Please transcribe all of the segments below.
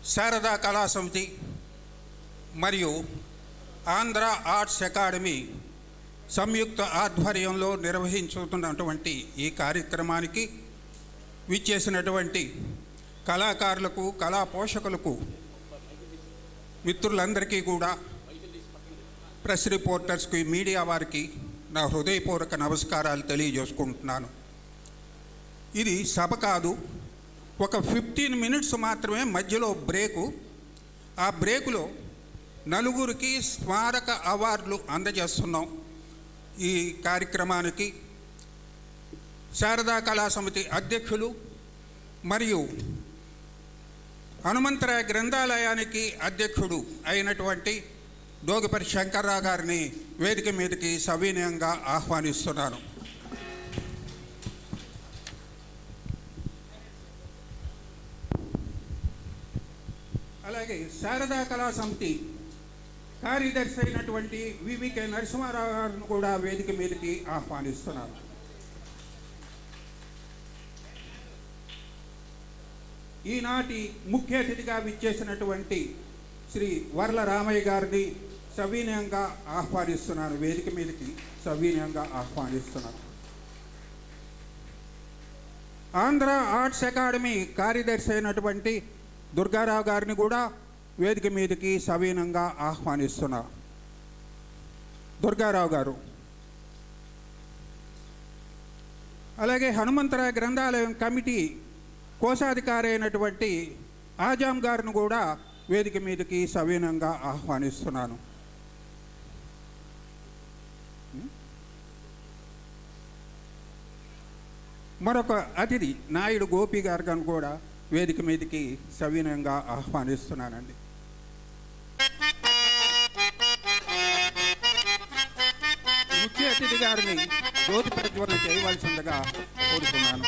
శారదా కళా సమితి మరియు ఆంధ్ర ఆర్ట్స్ అకాడమీ సంయుక్త ఆధ్వర్యంలో నిర్వహించుతున్నటువంటి ఈ కార్యక్రమానికి విచ్చేసినటువంటి కళాకారులకు, కళా పోషకులకు, మిత్రులందరికీ కూడా, ప్రెస్ రిపోర్టర్స్కి, మీడియా వారికి నా హృదయపూర్వక నమస్కారాలు తెలియజేసుకుంటున్నాను. ఇది సభ కాదు, ఒక 15 మినిట్స్ మాత్రమే మధ్యలో బ్రేకు. ఆ బ్రేకులో నలుగురికి స్మారక అవార్డులు అందజేస్తున్నాం. ఈ కార్యక్రమానికి శారదా కళా సమితి అధ్యక్షులు మరియు హనుమంతరాయ గ్రంథాలయానికి అధ్యక్షుడు అయినటువంటి దోగిపరి శంకర్రావు గారిని వేదిక మీదకి సవినయంగా ఆహ్వానిస్తున్నాను. అలాగే శారదా కళా సమితి కార్యదర్శి అయినటువంటి వివికే నరసింహారావు గారిని కూడా వేదిక మీదకి ఆహ్వానిస్తున్నారు. ఈనాటి ముఖ్య అతిథిగా విచ్చేసినటువంటి శ్రీ వర్ల రామయ్య గారిని సవినయంగా ఆహ్వానిస్తున్నాను, వేదిక మీదకి సవినయంగా ఆహ్వానిస్తున్నాను. ఆంధ్ర ఆర్ట్స్ అకాడమీ కార్యదర్శి అయినటువంటి దుర్గారావు గారిని కూడా వేదిక మీదకి సవినంగా ఆహ్వానిస్తున్నారు. దుర్గారావు గారు. అలాగే హనుమంతరాయ గ్రంథాలయం కమిటీ కోశాధికారి అయినటువంటి ఆజాం గారిని కూడా వేదిక మీదకి సవినంగా ఆహ్వానిస్తున్నాను. మరొక అతిథి నాయుడు గోపి గారిని కూడా వేదిక మీదకి సవినయంగా ఆహ్వానిస్తున్నానండి. ముఖ్య అతిథి గారిని జ్యోతి ప్రజ్వలన చేయవలసిందిగా కోరుతున్నాను.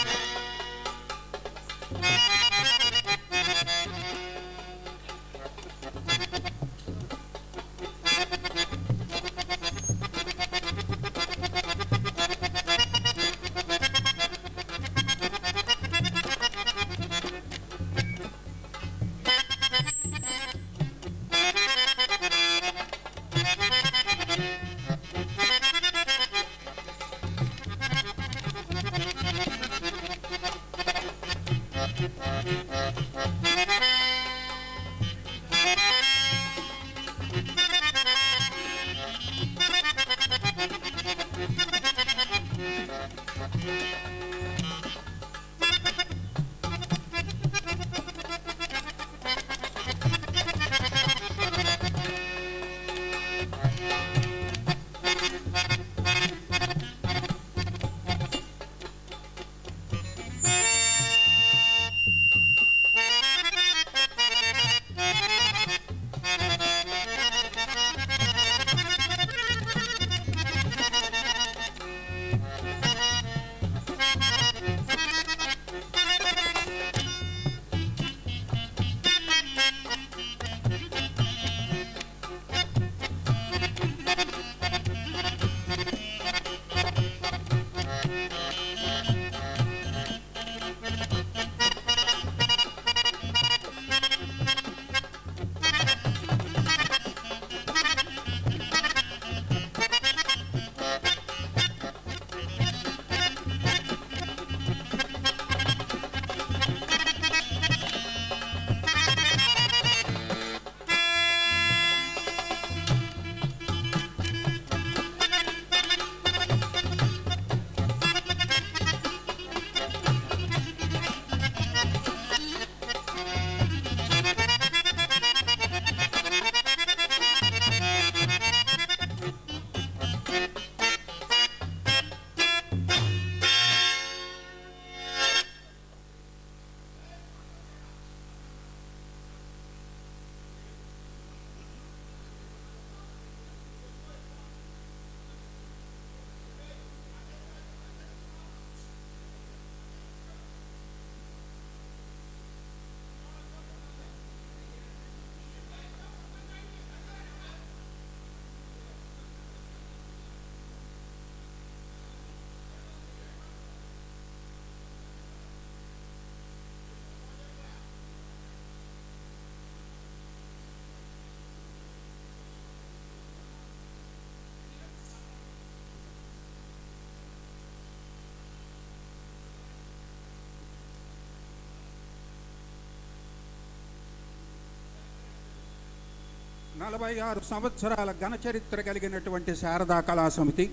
46 సంవత్సరాల ఘన చరిత్ర కలిగినటువంటి శారదా కళా సమితి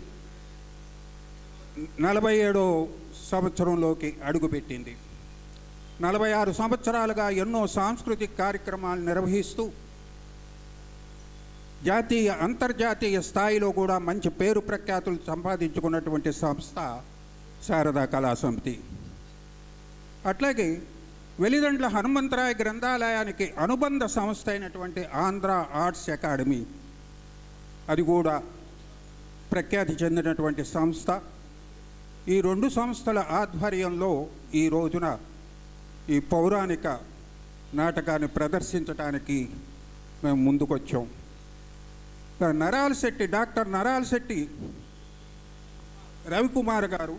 47వ సంవత్సరంలోకి అడుగుపెట్టింది. 46 సంవత్సరాలుగా ఎన్నో సాంస్కృతిక కార్యక్రమాలు నిర్వహిస్తూ జాతీయ అంతర్జాతీయ స్థాయిలో కూడా మంచి పేరు ప్రఖ్యాతులు సంపాదించుకున్నటువంటి సంస్థ శారదా కళా సమితి. అట్లాగే వెలిదండ్ల హనుమంతరాయ గ్రంథాలయానికి అనుబంధ సంస్థ అయినటువంటి ఆంధ్ర ఆర్ట్స్ అకాడమీ, అది కూడా ప్రఖ్యాతి చెందినటువంటి సంస్థ. ఈ 2 సంస్థల ఆధ్వర్యంలో ఈ రోజున ఈ పౌరాణిక నాటకాన్ని ప్రదర్శించడానికి మేము ముందుకొచ్చాం. డాక్టర్ నరాల శెట్టి రవికుమార్ గారు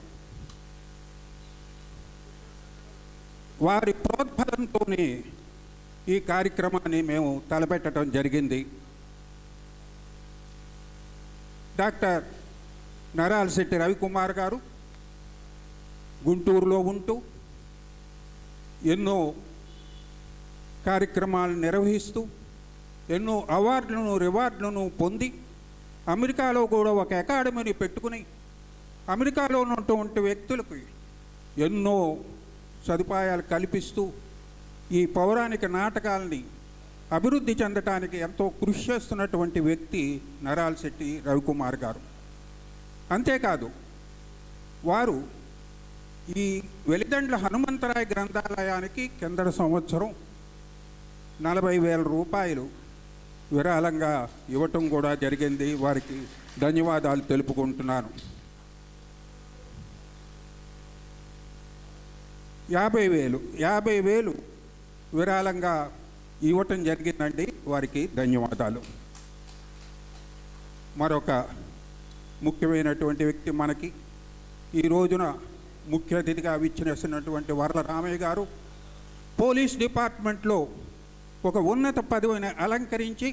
వారి ప్రోద్బలంతోనే ఈ కార్యక్రమాన్ని మేము తలపెట్టడం జరిగింది. డాక్టర్ నరాల శెట్టి రవికుమార్ గారు గుంటూరులో ఉంటూ ఎన్నో కార్యక్రమాలు నిర్వహిస్తూ ఎన్నో అవార్డులను రివార్డులను పొంది అమెరికాలో కూడా ఒక అకాడమీని పెట్టుకుని అమెరికాలో ఉన్నటువంటి వ్యక్తులకు ఎన్నో సదుపాయాలు కల్పిస్తూ ఈ పౌరాణిక నాటకాలని అభివృద్ధి చెందటానికి ఎంతో కృషి చేస్తున్నటువంటి వ్యక్తి నరాల శెట్టి రవికుమార్ గారు. అంతేకాదు వారు ఈ వెలిదండ్ల హనుమంతరాయ గ్రంథాలయానికి కిందటి సంవత్సరం 40,000 రూపాయలు విరాళంగా ఇవ్వటం కూడా జరిగింది. వారికి ధన్యవాదాలు తెలుపుకుంటున్నాను. 50,000 విరాళంగా ఇవ్వటం జరిగిందండి. వారికి ధన్యవాదాలు. మరొక ముఖ్యమైనటువంటి వ్యక్తి మనకి ఈ రోజున ముఖ్య అతిథిగా విచ్చేసినటువంటి వర్ల రామయ్య గారు పోలీస్ డిపార్ట్మెంట్లో ఒక ఉన్నత పదవిని అలంకరించి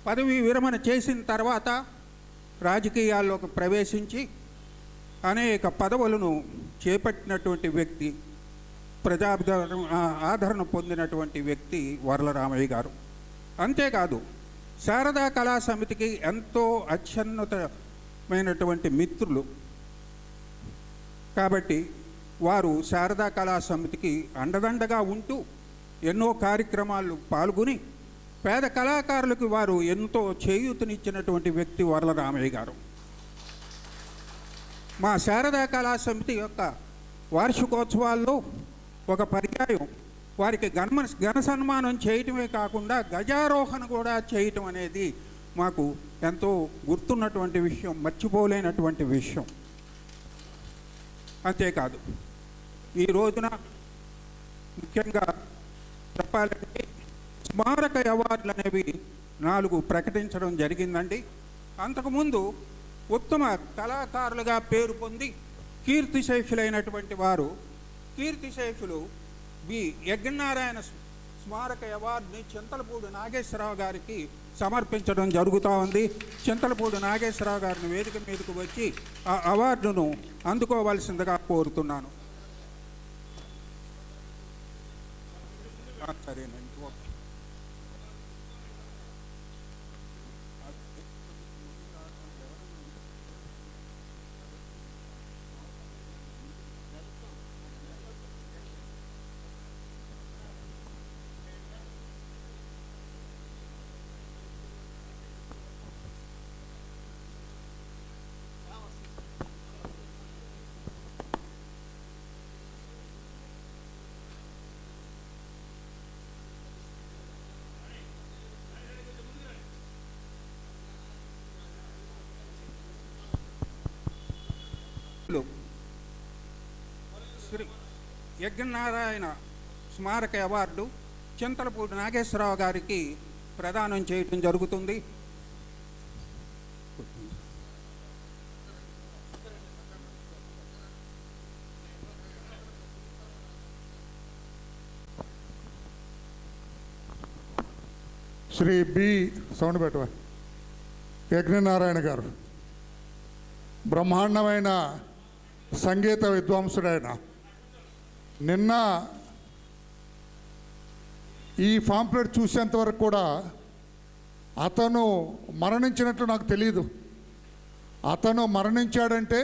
పదవి విరమణ చేసిన తర్వాత రాజకీయాల్లోకి ప్రవేశించి అనేక పదవులను చేపట్టినటువంటి వ్యక్తి, ఆదరణ పొందినటువంటి వ్యక్తి వర్ల రామయ్య గారు. అంతేకాదు శారదా కళా సమితికి ఎంతో అత్యున్నతమైనటువంటి మిత్రులు కాబట్టి వారు శారదా కళా సమితికి అండదండగా ఉంటూ ఎన్నో కార్యక్రమాలు పాల్గొని పేద కళాకారులకు వారు ఎంతో చేయూతనిచ్చినటువంటి వ్యక్తి వర్ల రామయ్య గారు. మా శారదా కళా సమితి యొక్క వార్షికోత్సవాల్లో ఒక పర్యాయం వారికి ఘన సన్మానం చేయటమే కాకుండా గజారోహణ కూడా చేయటం అనేది మాకు ఎంతో గుర్తున్నటువంటి విషయం, మర్చిపోలేనటువంటి విషయం. అంతేకాదు ఈ రోజున ముఖ్యంగా చెప్పాలంటే స్మారక అవార్డులు అనేవి 4 ప్రకటించడం జరిగిందండి. అంతకుముందు ఉత్తమ కళాకారులుగా పేరు పొంది కీర్తిశేషులైనటువంటి వారు కీర్తిశేషులు బి యజ్ఞనారాయణ స్మారక అవార్డుని చింతలపూడి నాగేశ్వరరావు గారికి సమర్పించడం జరుగుతూ ఉంది. చింతలపూడి నాగేశ్వరరావు గారిని వేదిక మీదకు వచ్చి ఆ అవార్డును అందుకోవాల్సిందిగా కోరుతున్నాను. సరేనండి, ఓకే. శ్రీ యజ్ఞనారాయణ స్మారక అవార్డు చింతలపూడి నాగేశ్వరరావు గారికి ప్రదానం చేయటం జరుగుతుంది. శ్రీ బి సౌండ్ పెట్టవ యజ్ఞనారాయణ గారు బ్రహ్మాండమైన సంగీత విద్వాంసుడైన నిన్న ఈ పాంప్లెట్ చూసేంతవరకు కూడా అతను మరణించినట్లు నాకు తెలియదు. అతను మరణించాడంటే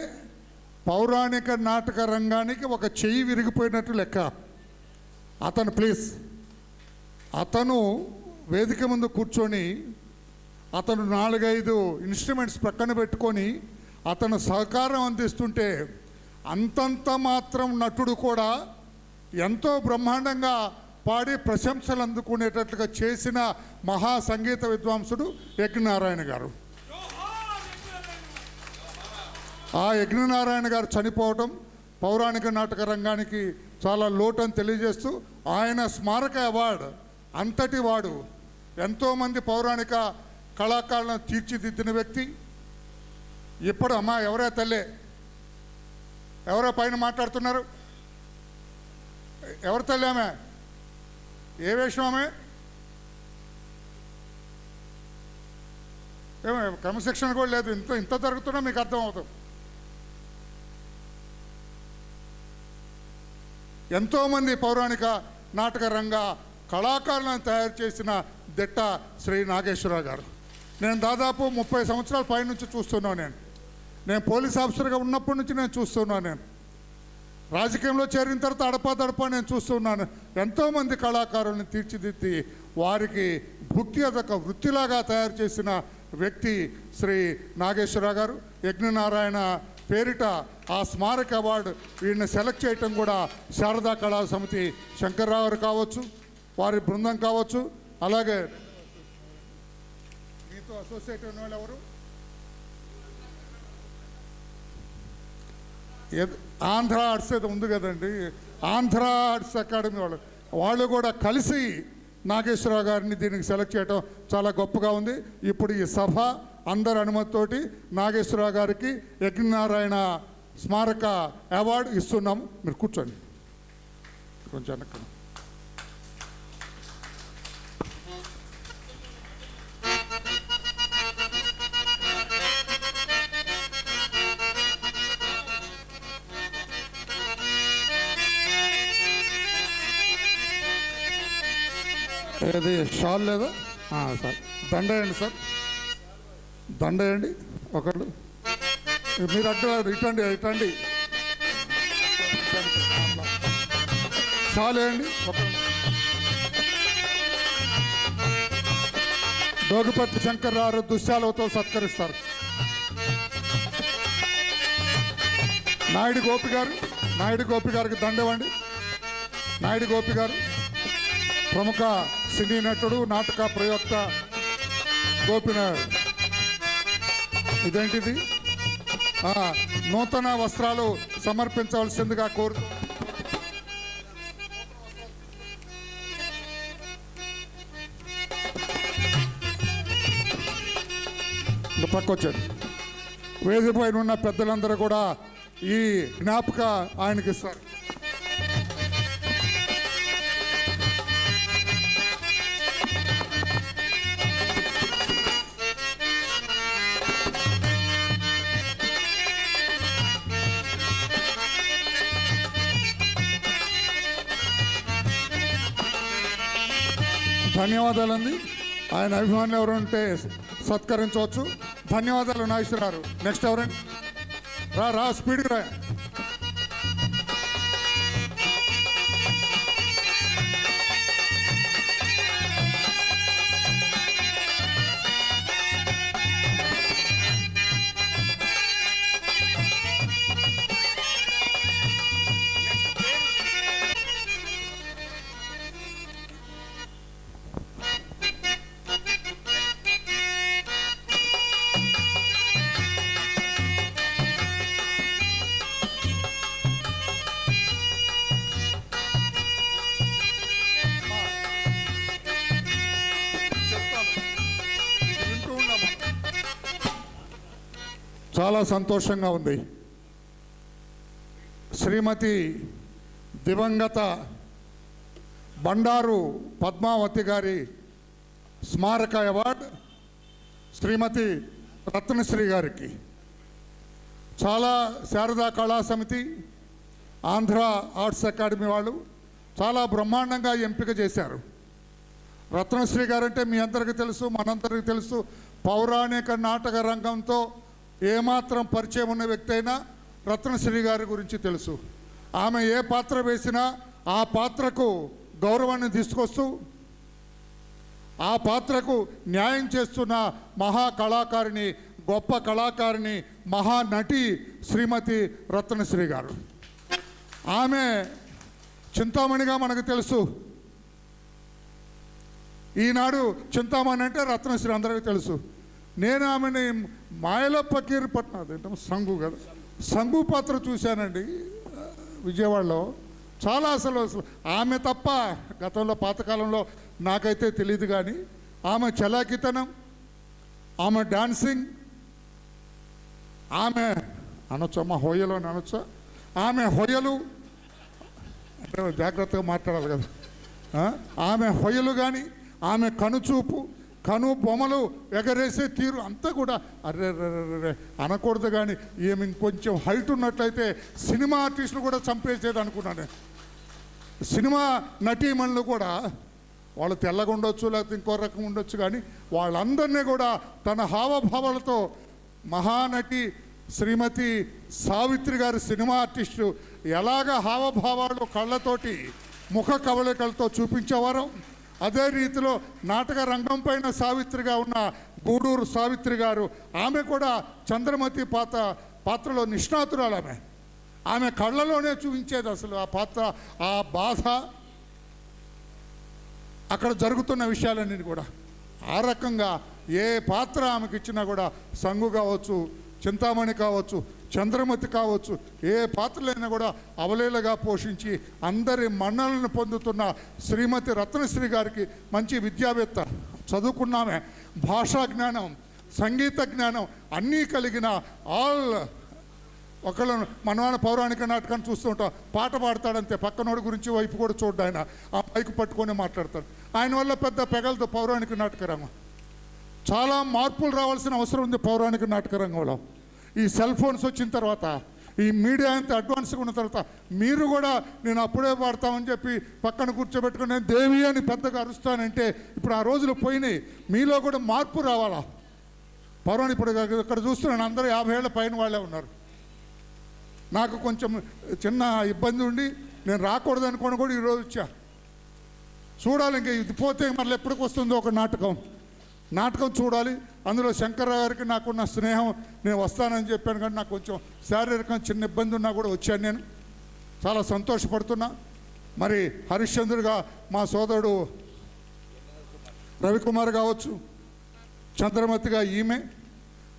పౌరాణిక నాటక రంగానికి ఒక చెయ్యి విరిగిపోయినట్టు లెక్క. అతను అతను వేదిక ముందు కూర్చొని అతను 4-5 ఇన్స్ట్రుమెంట్స్ ప్రక్కన పెట్టుకొని అతను సహకారం అందిస్తుంటే అంతంత మాత్రం నటుడు కూడా ఎంతో బ్రహ్మాండంగా పాడి ప్రశంసలు అందుకునేటట్లుగా చేసిన మహా సంగీత విద్వాంసుడు యజ్ఞనారాయణ గారు. ఆ యజ్ఞనారాయణ గారు చనిపోవటం పౌరాణిక నాటక రంగానికి చాలా లోటని తెలియజేస్తూ ఆయన స్మారక అవార్డు అంతటి వాడు, ఎంతోమంది పౌరాణిక కళాకారులను తీర్చిదిద్దిన వ్యక్తి. ఇప్పుడు అమ్మా ఎవరే తల్లే, ఎవరో పైన మాట్లాడుతున్నారు, ఎవరు తల్లి ఆమె, ఏ వేషం ఆమె, ఏమో క్రమశిక్షణ కూడా లేదు, ఇంత జరుగుతున్నా మీకు అర్థమవుతుంది. ఎంతోమంది పౌరాణిక నాటక రంగ కళాకారులను తయారు చేసిన దిట్ట శ్రీ నాగేశ్వరరావు గారు. నేను దాదాపు 30 సంవత్సరాల పైనుంచి చూస్తున్నాను. నేను పోలీస్ ఆఫీసర్గా ఉన్నప్పటి నుంచి నేను చూస్తున్నాను. రాజకీయంలో చేరిన తర్వాత అడపాదడపా నేను చూస్తున్నాను. ఎంతోమంది కళాకారులను తీర్చిదిద్ది వారికి భుక్తి అదొక వృత్తిలాగా తయారు చేసిన వ్యక్తి శ్రీ నాగేశ్వరరావు గారు. యజ్ఞనారాయణ పేరిట ఆ స్మారక అవార్డు వీడిని సెలెక్ట్ చేయటం కూడా శారదా కళా సమితి శంకర్రావు గారు కావచ్చు, వారి బృందం కావచ్చు, అలాగే మీతో అసోసియేట్ అయిన వాళ్ళు ఎవరు, ఆంధ్ర ఆర్ట్స్ ఏదో ఉంది కదండి, ఆంధ్ర ఆర్ట్స్ అకాడమీ వాళ్ళు కూడా కలిసి నాగేశ్వరరావు గారిని దీనికి సెలెక్ట్ చేయడం చాలా గొప్పగా ఉంది. ఇప్పుడు ఈ సభ అందరి అనుమతితోటి నాగేశ్వరరావు గారికి యజ్ఞనారాయణ స్మారక అవార్డు ఇస్తున్నాము. మీరు కూర్చోండి కొంచెం వెనక్కి. ఏది షాల్ లేదా సార్, దండ వేయండి సార్, దండ వేయండి. ఒకళ్ళు మీరు ఇటండి షాల్ వేయండి. డోగుపర్తి శంకర్రావు దుశ్శాలతో సత్కరిస్తారు. నాయుడు గోపి గారికి దండవండి. నాయుడు గోపి గారు ప్రముఖ సినీ నటుడు, నాటక ప్రయోక్త గోపినాథ్. ఇదేంటిది, నూతన వస్త్రాలు సమర్పించవలసిందిగా కోరుతూ పక్కొచ్చాడు. వేదిక పైన ఉన్న పెద్దలందరూ కూడా ఈ జ్ఞాపక ఆయనకి ఇస్తారు. ధన్యవాదాలండి. ఆయన అభిమానులు ఎవరు ఉంటే సత్కరించవచ్చు. ధన్యవాదాలు నాగేశ్వరరావు. నెక్స్ట్ ఎవరండి, రా స్పీడ్గా రా. చాలా సంతోషంగా ఉంది. శ్రీమతి దివంగత బండారు పద్మావతి గారి స్మారక అవార్డు శ్రీమతి రత్నశ్రీ గారికి చాలా శారదా కళా సమితి, ఆంధ్ర ఆర్ట్స్ అకాడమీ వాళ్ళు చాలా బ్రహ్మాండంగా ఎంపిక చేశారు. రత్నశ్రీ గారంటే మీ అందరికీ తెలుసు, మనందరికీ తెలుసు. పౌరాణిక నాటక రంగంతో ఏమాత్రం పరిచయం ఉన్న వ్యక్తి అయినా రత్నశ్రీ గారి గురించి తెలుసు. ఆమె ఏ పాత్ర వేసినా ఆ పాత్రకు గౌరవాన్ని తీసుకొస్తూ ఆ పాత్రకు న్యాయం చేస్తున్న మహా కళాకారిణి, గొప్ప కళాకారిణి, మహానటి శ్రీమతి రత్నశ్రీ గారు. ఆమె చింతామణిగా మనకు తెలుసు. ఈనాడు చింతామణి అంటే రత్నశ్రీ అందరికీ తెలుసు. నేను ఆమెని మాయల పకీర్ పట్నం అదేంటే సంగు కదా, సంగు పాత్ర చూశానండి విజయవాడలో. చాలా అసలు ఆమె తప్ప గతంలో పాతకాలంలో నాకైతే తెలియదు. కానీ ఆమె చలాకితనం, ఆమె డాన్సింగ్, ఆమె అనొచ్చా మా హొయ్యలు అని అనొచ్చా, ఆమె హొయ్యలు అంటే జాగ్రత్తగా మాట్లాడాలి కదా. ఆమె హొయ్యలు కానీ, ఆమె కనుచూపు, కను బొమ్మలు ఎగరేసే తీరు అంతా కూడా అర్రే అనకూడదు. కానీ ఏమి ఇంకొంచెం హైట్ ఉన్నట్లయితే సినిమా ఆర్టిస్టులు కూడా చంపేసేది అనుకున్నాను. సినిమా నటీమణులు కూడా వాళ్ళు తెల్లగా ఉండొచ్చు, లేకపోతే ఇంకో రకం ఉండొచ్చు, కానీ వాళ్ళందరినీ కూడా తన హావభావాలతో మహానటి శ్రీమతి సావిత్రి గారి సినిమా ఆర్టిస్టు ఎలాగ హావభావాలు కళ్ళతోటి ముఖ కవళికలతో చూపించేవారో అదే రీతిలో నాటక రంగం పైన సావిత్రిగా ఉన్న గూడూరు సావిత్రి గారు, ఆమె కూడా చంద్రమతి పాత్రలో నిష్ణాతురాలు. ఆమె కళ్ళలోనే చూపించేది అసలు ఆ పాత్ర, ఆ బాధ, అక్కడ జరుగుతున్న విషయాలన్నీ కూడా. ఆ రకంగా ఏ పాత్ర ఆమెకి ఇచ్చినా కూడా సంగు కావచ్చు, చింతామణి కావచ్చు, చంద్రమతి కావచ్చు, ఏ పాత్రలైనా కూడా అవలీలగా పోషించి అందరి మన్నలను పొందుతున్న శ్రీమతి రత్నశ్రీ గారికి మంచి విద్యావేత్త, చదువుకున్నామే, భాషా జ్ఞానం, సంగీత జ్ఞానం అన్నీ కలిగిన ఆల్. ఒకళ్ళు మనవాళ్ళ పౌరాణిక నాటకాన్ని చూస్తూ ఉంటాం, పాట పాడతాడంతే, పక్కనోడి గురించి వైపు కూడా చూడ్డా, ఆయన ఆ పైకి పట్టుకొని మాట్లాడతాడు. ఆయన వల్ల పెద్ద పెగలతో పౌరాణిక నాటక రంగం. చాలా మార్పులు రావాల్సిన అవసరం ఉంది పౌరాణిక నాటక రంగంలో. ఈ సెల్ ఫోన్స్ వచ్చిన తర్వాత, ఈ మీడియా అంతా అడ్వాన్స్గా ఉన్న తర్వాత మీరు కూడా నేను అప్పుడే పాడతామని చెప్పి పక్కన కూర్చోబెట్టుకుని నేను దేవి అని పెద్దగా అరుస్తానంటే ఇప్పుడు ఆ రోజులు పోయినాయి. మీలో కూడా మార్పు రావాలా. పౌరాణిక ఇప్పుడు ఇక్కడ చూస్తున్నాను అందరూ 50 ఏళ్ళ పైన వాళ్ళే ఉన్నారు. నాకు కొంచెం చిన్న ఇబ్బంది ఉండి నేను రాకూడదు అనుకోని కూడా ఈరోజు వచ్చా. చూడాలి, ఇంక ఇది పోతే మళ్ళీ ఎప్పటికి వస్తుందో ఒక నాటకం చూడాలి. అందులో శంకర్రావు గారికి నాకున్న స్నేహం, నేను వస్తానని చెప్పాను, కానీ నాకు కొంచెం శారీరకంగా చిన్న ఇబ్బంది ఉన్నా కూడా వచ్చాను. నేను చాలా సంతోషపడుతున్నా. మరి హరిశ్చంద్రుడిగా మా సోదరుడు రవికుమార్ కావచ్చు, చంద్రమతిగా ఈమె,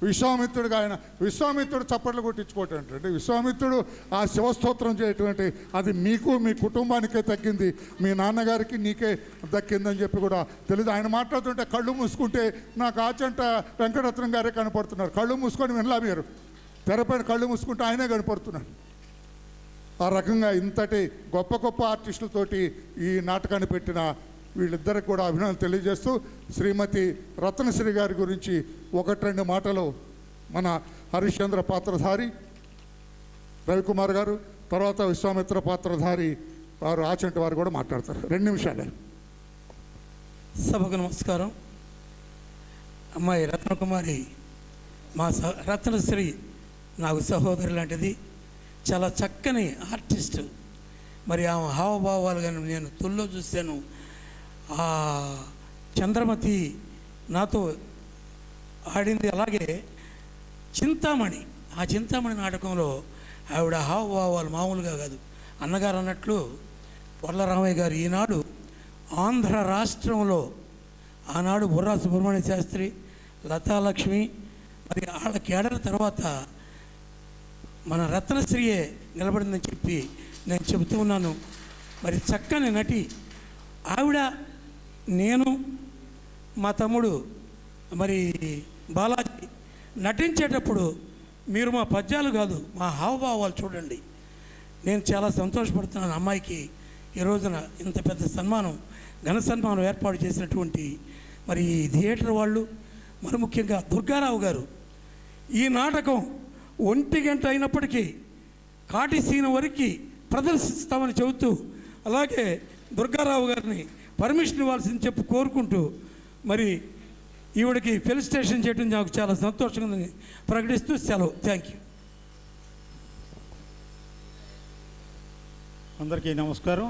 విశ్వామిత్రుడిగా ఆయన, విశ్వామిత్రుడు చప్పట్లు కొట్టించుకోవటం అంటే విశ్వామిత్రుడు ఆ శివస్తోత్రం చేయటువంటి అది మీకు మీ కుటుంబానికే తగ్గింది, మీ నాన్నగారికి నీకే దక్కిందని చెప్పి కూడా తెలియదు. ఆయన మాట్లాడుతుంటే కళ్ళు మూసుకుంటే నాకు ఆచంట వెంకటరత్నం గారే కనపడుతున్నారు. కళ్ళు మూసుకొని వినలా మీరు, తెరపైన కళ్ళు మూసుకుంటే ఆయనే కనపడుతున్నారు. ఆ రకంగా ఇంతటి గొప్ప గొప్ప ఆర్టిస్టులతోటి ఈ నాటకాన్ని పెట్టిన వీళ్ళిద్దరికి కూడా అభినందనలు తెలియజేస్తూ శ్రీమతి రత్నశ్రీ గారి గురించి 1-2 మాటలు మన హరిశ్చంద్ర పాత్రధారి రవికుమార్ గారు, తర్వాత విశ్వామిత్ర పాత్రధారి వారు ఆచంటి వారు కూడా మాట్లాడతారు. 2 నిమిషాలే. సభకు నమస్కారం. అమ్మాయి రత్నకుమారి మా రత్నశ్రీ నాకు సహోదరు లాంటిది, చాలా చక్కని ఆర్టిస్టు. మరి ఆమె హావభావాలు కానీ నేను తొలిలో చూశాను. ఆ చంద్రమతి నాతో ఆడింది. అలాగే చింతామణి, ఆ చింతామణి నాటకంలో ఆవిడ హావభావాలు మామూలుగా కాదు. అన్నగారు అన్నట్లు వరలరామయ్య గారు ఈనాడు ఆంధ్ర రాష్ట్రంలో ఆనాడు బుర్రా సుబ్రహ్మణ్య శాస్త్రి, లతాలక్ష్మి, మరి వాళ్ళ కేడర్ తర్వాత మన రత్నశ్రీయే నిలబడిందని చెప్పి నేను చెబుతూ ఉన్నాను. మరి చక్కని నటి ఆవిడ. నేను మా తమ్ముడు మరి బాలాజీ నటించేటప్పుడు మీరు మా పద్యాలు కాదు మా హావభావాలు చూడండి. నేను చాలా సంతోషపడుతున్నాను. అమ్మాయికి ఈ రోజున ఇంత పెద్ద సన్మానం, ఘన సన్మానం ఏర్పాటు చేసినటువంటి మరి ఈ థియేటర్ వాళ్ళు, మరి ముఖ్యంగా దుర్గారావు గారు ఈ నాటకం 1 గంట అయినప్పటికీ కాటి సీన్ వరకు ప్రదర్శిస్తామని చెబుతూ, అలాగే దుర్గారావు గారిని పర్మిషన్ ఇవ్వాల్సింది చెప్పి కోరుకుంటూ మరి ఈవిడికి ఫెలిసిటేషన్ చేయడం నాకు చాలా సంతోషంగా ఉందని ప్రకటిస్తూ సెలవు. Thank you. అందరికీ నమస్కారం.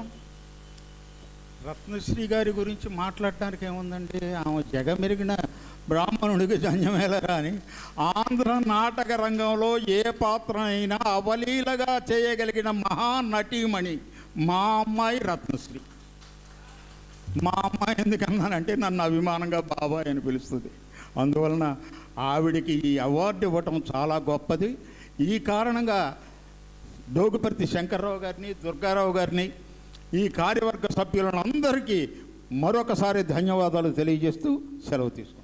రత్నశ్రీ గారి గురించి మాట్లాడటానికి ఏముందండి, ఆమె జగమెరిగిన బ్రాహ్మణుడికి జన్యమేలరా అని ఆంధ్ర నాటక రంగంలో ఏ పాత్ర అయినా అవలీలగా చేయగలిగిన మహానటీమణి మా అమ్మాయి రత్నశ్రీ. మా అమ్మాయి ఎందుకన్నానంటే నన్ను అభిమానంగా బాబాయ్ అని పిలుస్తుంది. అందువలన ఆవిడికి ఈ అవార్డు ఇవ్వటం చాలా గొప్పది. ఈ కారణంగా డోగుపర్తి శంకర్రావు గారిని, దుర్గారావు గారిని, ఈ కార్యవర్గ సభ్యులను అందరికీ మరొకసారి ధన్యవాదాలు తెలియజేస్తూ సెలవు తీసుకుంటాం.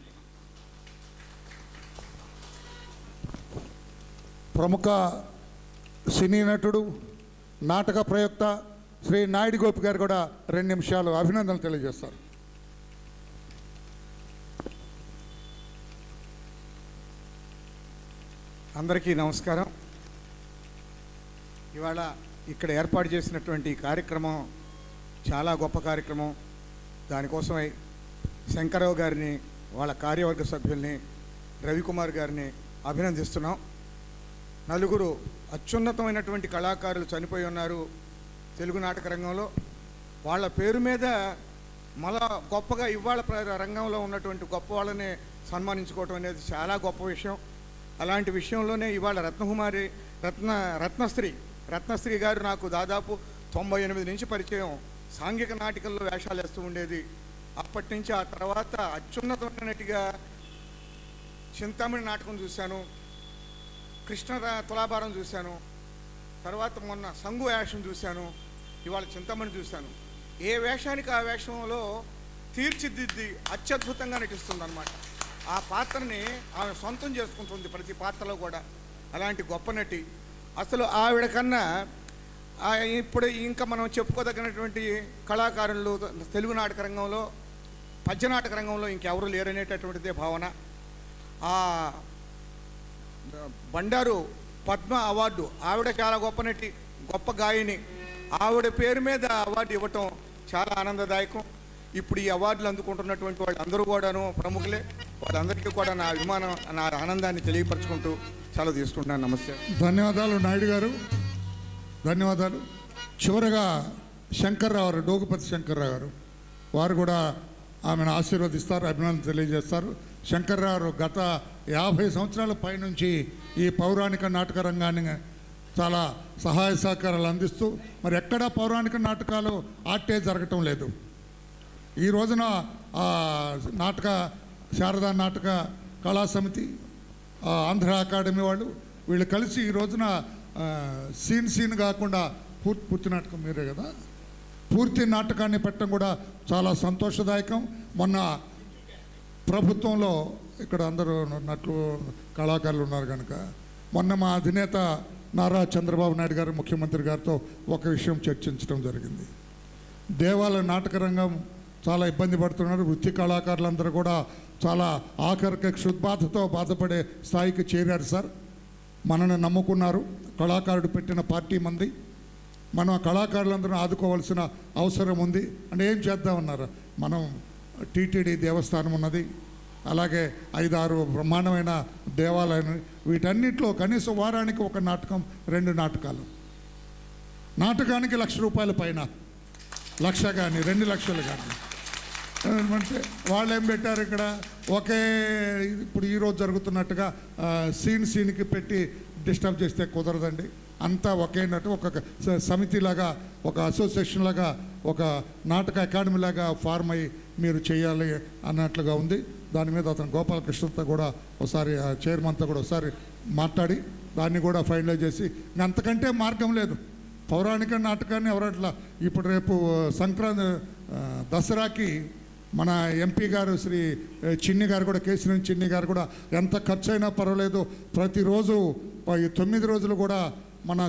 ప్రముఖ సినీ నటుడు, నాటక ప్రయోక్త శ్రీ నాయుడు గోపి గారు కూడా 2 నిమిషాలు అభినందనలు తెలియజేస్తారు. అందరికీ నమస్కారం. ఇవాళ ఇక్కడ ఏర్పాటు చేసినటువంటి కార్యక్రమం చాలా గొప్ప కార్యక్రమం. దానికోసమై శంకరరావు గారిని, వాళ్ళ కార్యవర్గ సభ్యుల్ని, రవికుమార్ గారిని అభినందిస్తున్నాం. 4 అత్యున్నతమైనటువంటి కళాకారులు చనిపోయి ఉన్నారు తెలుగు నాటక రంగంలో. వాళ్ళ పేరు మీద మళ్ళా గొప్పగా ఇవాళ రంగంలో ఉన్నటువంటి గొప్ప వాళ్ళని సన్మానించుకోవటం అనేది చాలా గొప్ప విషయం. అలాంటి విషయంలోనే ఇవాళ రత్నశ్రీ గారు నాకు దాదాపు 98 నుంచి పరిచయం. సాంఘిక నాటికల్లో వేషాలు వేస్తూ ఉండేది. అప్పటి నుంచి ఆ తర్వాత అత్యున్నతమైన నటిగా చింతామణి నాటకం చూశాను, కృష్ణ తులాభారం చూశాను, తర్వాత మొన్న సంగు వేషం చూశాను, ఇవాళ చింతామణి చూశాను. ఏ వేషానికి ఆ వేషంలో తీర్చిదిద్ది అత్యద్భుతంగా నటిస్తుంది అన్నమాట. ఆ పాత్రని ఆమె సొంతం చేసుకుంటుంది ప్రతి పాత్రలో కూడా. అలాంటి గొప్ప నటి. అసలు ఆవిడ కన్నా ఇప్పుడు ఇంకా మనం చెప్పుకోదగినటువంటి కళాకారులు తెలుగు నాటక రంగంలో, పద్య నాటక రంగంలో ఇంకెవరు లేరనేటటువంటిదే భావన. ఆ బండారు పద్మ అవార్డు, ఆవిడ చాలా గొప్ప నటి, గొప్ప గాయని. ఆవిడ పేరు మీద అవార్డు ఇవ్వటం చాలా ఆనందదాయకం. ఇప్పుడు ఈ అవార్డులు అందుకుంటున్నటువంటి వాళ్ళందరూ కూడాను ప్రముఖులే. వాళ్ళందరికీ కూడా నా అభిమానం, నా ఆనందాన్ని తెలియపరచుకుంటూ సెలవు తీసుకుంటున్నాను. నమస్తే. ధన్యవాదాలు నాయుడు గారు, ధన్యవాదాలు. చివరగా శంకర్రావు గారు, డోగుపతి శంకర్రావు గారు, వారు కూడా ఆమెను ఆశీర్వదిస్తారు, అభినందన తెలియజేస్తారు. శంకర్రావు గారు గత 50 సంవత్సరాల పైనుంచి ఈ పౌరాణిక నాటక రంగాన్ని చాలా సహాయ సహకారాలు అందిస్తూ మరి ఎక్కడా పౌరాణిక నాటకాలు ఆర్టే జరగటం లేదు. ఈ రోజున శారదా నాటక కళా సమితి, ఆంధ్ర అకాడమీ వాళ్ళు వీళ్ళు కలిసి ఈ రోజున సీన్ కాకుండా పూర్తి నాటకం మీరే కదా, పూర్తి నాటకాన్ని పెట్టడం కూడా చాలా సంతోషదాయకం. మొన్న ప్రభుత్వంలో ఇక్కడ అందరూ నటులు కళాకారులు ఉన్నారు కనుక మొన్న మా అధినేత నారా చంద్రబాబు నాయుడు గారు ముఖ్యమంత్రి గారితో ఒక విషయం చర్చించడం జరిగింది. దేవాలయ నాటక రంగం చాలా ఇబ్బంది పడుతున్నారు. వృత్తి కళాకారులందరూ కూడా చాలా ఆఖరికి క్షుద్బాధతో బాధపడే స్థాయికి చేరారు సార్. మనల్ని నమ్ముకున్నారు, కళాకారుడు పెట్టిన పార్టీ మంది, మనం ఆ కళాకారులందరూ ఆదుకోవాల్సిన అవసరం ఉంది. అంటే ఏం చేద్దామన్నారు, మనం టీటీడీ దేవస్థానం ఉన్నది, అలాగే 5-6 బ్రహ్మాండమైన దేవాలయాలు, వీటన్నిటిలో కనీసం వారానికి 1 నాటకం 2 నాటకాలు, నాటకానికి ₹1,00,000 పైన, 1,00,000 కానీ 2 లక్షలు కానీ అంటే వాళ్ళు ఏం పెట్టారు ఇక్కడ, ఒకే ఇప్పుడు ఈరోజు జరుగుతున్నట్టుగా సీన్కి పెట్టి డిస్టర్బ్ చేస్తే కుదరదండి. అంతా ఒకేనట్టు ఒక సమితిలాగా, ఒక అసోసియేషన్ లాగా, ఒక నాటక అకాడమీ లాగా ఫార్మ్ అయ్యి మీరు చేయాలి అన్నట్లుగా ఉంది. దాని మీద అతను గోపాలకృష్ణతో కూడా ఒకసారి చైర్మన్తో కూడా ఒకసారి మాట్లాడి దాన్ని కూడా ఫైనలైజ్ చేసి, అంతకంటే మార్గం లేదు. పౌరాణిక నాటకాన్ని ఎవరట్లా ఇప్పుడు రేపు సంక్రాంతి దసరాకి మన ఎంపీ గారు శ్రీ చిన్ని గారు కూడా, కేసీఆర్ చిన్ని గారు కూడా ఎంత ఖర్చు అయినా పర్వాలేదు ప్రతిరోజు 9 రోజులు కూడా మన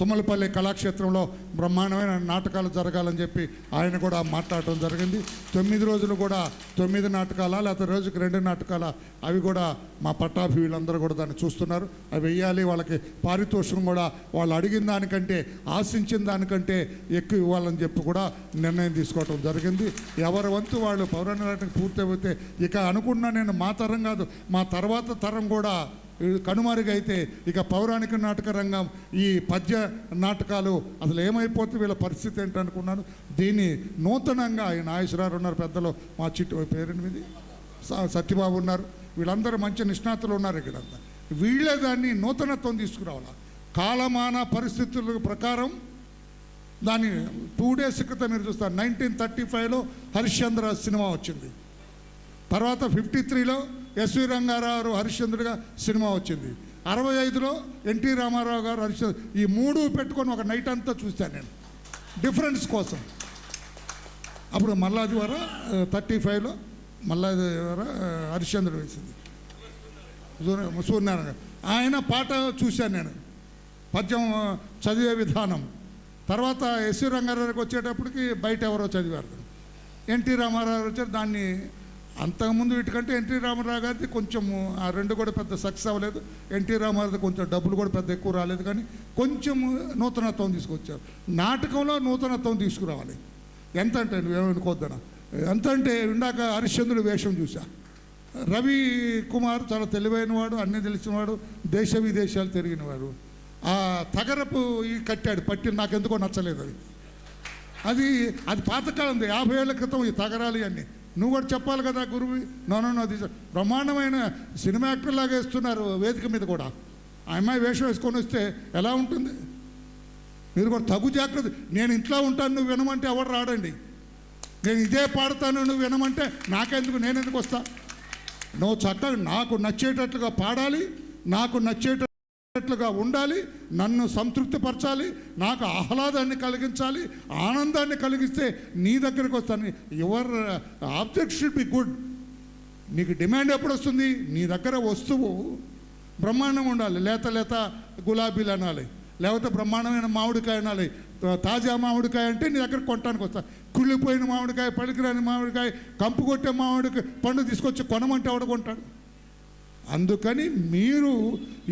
తుమ్మలపల్లి కళాక్షేత్రంలో బ్రహ్మాండమైన నాటకాలు జరగాలని చెప్పి ఆయన కూడా మాట్లాడటం జరిగింది. 9 రోజులు కూడా 9 నాటకాల, లేకపోతే రోజుకి 2 నాటకాల, అవి కూడా మా పట్టాభి వీళ్ళందరూ కూడా దాన్ని చూస్తున్నారు. అవి వెయ్యాలి, వాళ్ళకి పారితోషికం కూడా వాళ్ళు అడిగిన దానికంటే ఆశించిన దానికంటే ఎక్కువ ఇవ్వాలని చెప్పి కూడా నిర్ణయం తీసుకోవటం జరిగింది. ఎవరి వంతు వాళ్ళు పౌరాణిక నాటకం పూర్తయిపోతే ఇక అనుకున్నా నేను మా తరం కాదు, మా తర్వాత తరం కూడా కనుమరుగైతే ఇక పౌరాణిక నాటక రంగం, ఈ పద్య నాటకాలు అసలు ఏమైపోతే వీళ్ళ పరిస్థితి ఏంటనుకున్నాను. దీన్ని నూతనంగా ఈ నాగేశ్వరరావు ఉన్నారు, పెద్దలు మా పేరెనిమిది సత్యబాబు ఉన్నారు, వీళ్ళందరూ మంచి నిష్ణాతులు ఉన్నారు ఇక్కడ. వీళ్ళే దాన్ని నూతనత్వం తీసుకురావాలి. కాలమాన పరిస్థితుల ప్రకారం దాన్ని 2 days క్రితం మీరు చూస్తారు 1935లో హరిశ్చంద్ర సినిమా వచ్చింది. తర్వాత 53లో ఎస్వి రంగారావు హరిశ్చంద్రుడిగా సినిమా వచ్చింది. 65లో ఎన్టీ రామారావు గారు హరిశ్చంద్ర, ఈ 3 పెట్టుకొని ఒక నైట్ అంతా చూశాను నేను డిఫరెన్స్ కోసం. అప్పుడు మల్లాది వార 35లో మల్లాది వార హరిశ్చంద్రుడు వేసింది సూర్యనారాయణ గారు, ఆయన పాట చూశాను నేను, పద్యం చదివే విధానం. తర్వాత ఎస్వి రంగారావుకి వచ్చేటప్పటికి బయట ఎవరో చదివారు. ఎన్టీ రామారావు వచ్చారు, దాన్ని అంతకుముందు వీటికంటే ఎన్టీ రామారావు గారిది కొంచెం ఆ 2 కూడా పెద్ద సక్సెస్ అవ్వలేదు. ఎన్టీ రామారావు కొంచెం డబ్బులు కూడా పెద్ద ఎక్కువ రాలేదు, కానీ కొంచెం నూతనత్వం తీసుకొచ్చారు. నాటకంలో నూతనత్వం తీసుకురావాలి. ఎంత అంటే నువ్వేమనుకోద్దనా, ఎంత అంటే ఇందాక హరిశ్చంద్రుడి వేషం చూసా. రవి కుమార్ చాలా తెలివైన వాడు, అన్నీ తెలిసినవాడు, దేశ విదేశాలు తిరిగినవాడు. ఆ తగరపు ఈ కట్టాడు, పట్టి నాకెందుకో నచ్చలేదు అది పాతకాలంది, 50 ఏళ్ల క్రితం ఈ తగరాలు అన్నీ. నువ్వు కూడా చెప్పాలి కదా గురువు. నో బ్రహ్మాండమైన సినిమా యాక్టర్ లాగా వేస్తున్నారు వేదిక మీద కూడా. ఆ అమ్మాయి వేషం వేసుకొని వస్తే ఎలా ఉంటుంది? మీరు కూడా తగు జాగ్రత్త. నేను ఇంట్లో ఉంటాను, నువ్వు వినమంటే ఎవరు రాడండి. నేను ఇదే పాడతాను, నువ్వు వినమంటే నాకెందుకు, నేను ఎందుకు వస్తా? నువ్వు చక్కగా నాకు నచ్చేటట్లుగా పాడాలి, నాకు నచ్చేటట్లుగా ఉండాలి, నన్ను సంతృప్తిపరచాలి, నాకు ఆహ్లాదాన్ని కలిగించాలి, ఆనందాన్ని కలిగిస్తే నీ దగ్గరికి వస్తాను. Your object should be good. నీకు డిమాండ్ ఎప్పుడు వస్తుంది? నీ దగ్గర వస్తువు బ్రహ్మాండం ఉండాలి. లేత గులాబీలు అనాలి, లేకపోతే బ్రహ్మాండమైన మామిడికాయ అనాలి. తాజా మామిడికాయ అంటే నీ దగ్గర కొనడానికి వస్తా. కుళ్ళిపోయిన మామిడికాయ, పలికిరాని మామిడికాయ, కంపు కొట్టే మామిడికాయ పండు తీసుకొచ్చి కొనమంటే ఎవడు కొంటాడు? అందుకని మీరు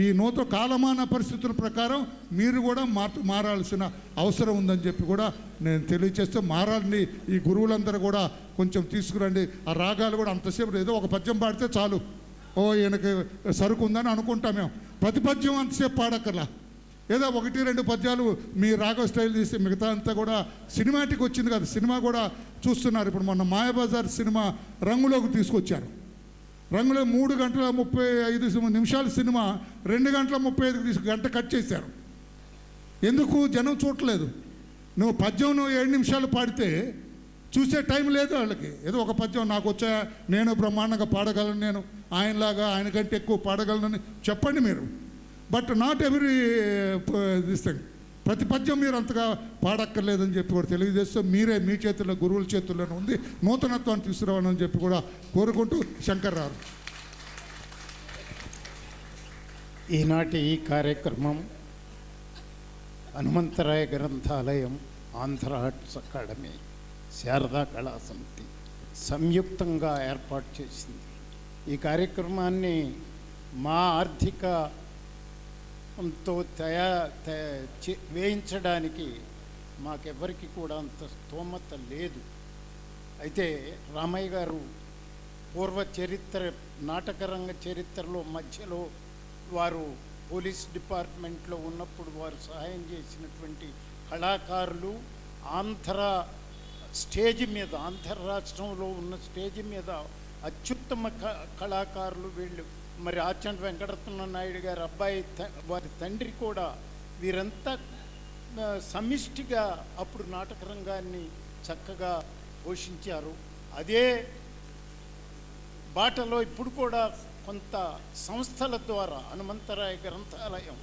ఈ నూతన కాలమాన పరిస్థితుల ప్రకారం మీరు కూడా మారాల్సిన అవసరం ఉందని చెప్పి కూడా నేను తెలియచేస్తే, మారాలని ఈ గురువులందరూ కూడా కొంచెం తీసుకురండి. ఆ రాగాలు కూడా అంతసేపు ఏదో ఒక పద్యం పాడితే చాలు, ఓ ఈయనకి సరుకు ఉందని అనుకుంటాం మేము. ప్రతి పద్యం అంతసేపు పాడక్కర్లా, ఏదో 1-2 పద్యాలు మీ రాగ స్టైల్ తీసి మిగతా అంతా కూడా సినిమాటిక్ వచ్చింది కదా. సినిమా కూడా చూస్తున్నారు. ఇప్పుడు మొన్న మాయాబజార్ సినిమా రంగులోకి తీసుకొచ్చారు. రంగులో 3 గంటల 35 నిమిషాల సినిమా 2 గంటల 35 గంట కట్ చేశారు. ఎందుకు? జనం చూడలేదు. నువ్వు పద్యం 7 నిమిషాలు పాడితే చూసే టైం లేదు వాళ్ళకి. ఏదో ఒక పద్యం నాకు వచ్చా, నేను బ్రహ్మాండంగా పాడగలను, నేను ఆయనలాగా ఆయనకంటే ఎక్కువ పాడగలనని చెప్పండి మీరు. But not every this thing. ప్రతి పద్యం మీరు అంతగా పాడక్కర్లేదని చెప్పి కూడా తెలియజేస్తూ, మీరే మీ చేతుల్లో, గురువుల చేతుల్లోనే ఉంది, నూతనత్వాన్ని తీసుకురావాలని చెప్పి కూడా కోరుకుంటూ శంకర్రావు. ఈనాటి ఈ కార్యక్రమం హనుమంతరాయ గ్రంథాలయం, ఆంధ్ర ఆర్ట్స్ అకాడమీ, శారదా కళా సమితి సంయుక్తంగా ఏర్పాటు చేసింది. ఈ కార్యక్రమాన్ని మా ఆర్థికంతో వేయించడానికి మాకెవ్వరికి కూడా అంత స్తోమత లేదు. అయితే రామయ్య గారు పూర్వ చరిత్ర, నాటకరంగ చరిత్రలో మధ్యలో వారు పోలీస్ డిపార్ట్మెంట్లో ఉన్నప్పుడు వారు సహాయం చేసినటువంటి కళాకారులు, ఆంధ్ర స్టేజ్ మీద, ఆంధ్ర రాష్ట్రంలో ఉన్న స్టేజ్ మీద అత్యుత్తమ కళాకారులు వీళ్ళు. మరి ఆచంట వెంకటరత్న నాయుడు గారి అబ్బాయి, వారి తండ్రి కూడా, వీరంతా సమిష్టిగా అప్పుడు నాటక రంగాన్ని చక్కగా పోషించారు. అదే బాటలో ఇప్పుడు కూడా కొంత సంస్థల ద్వారా హనుమంతరాయ గ్రంథాలయం,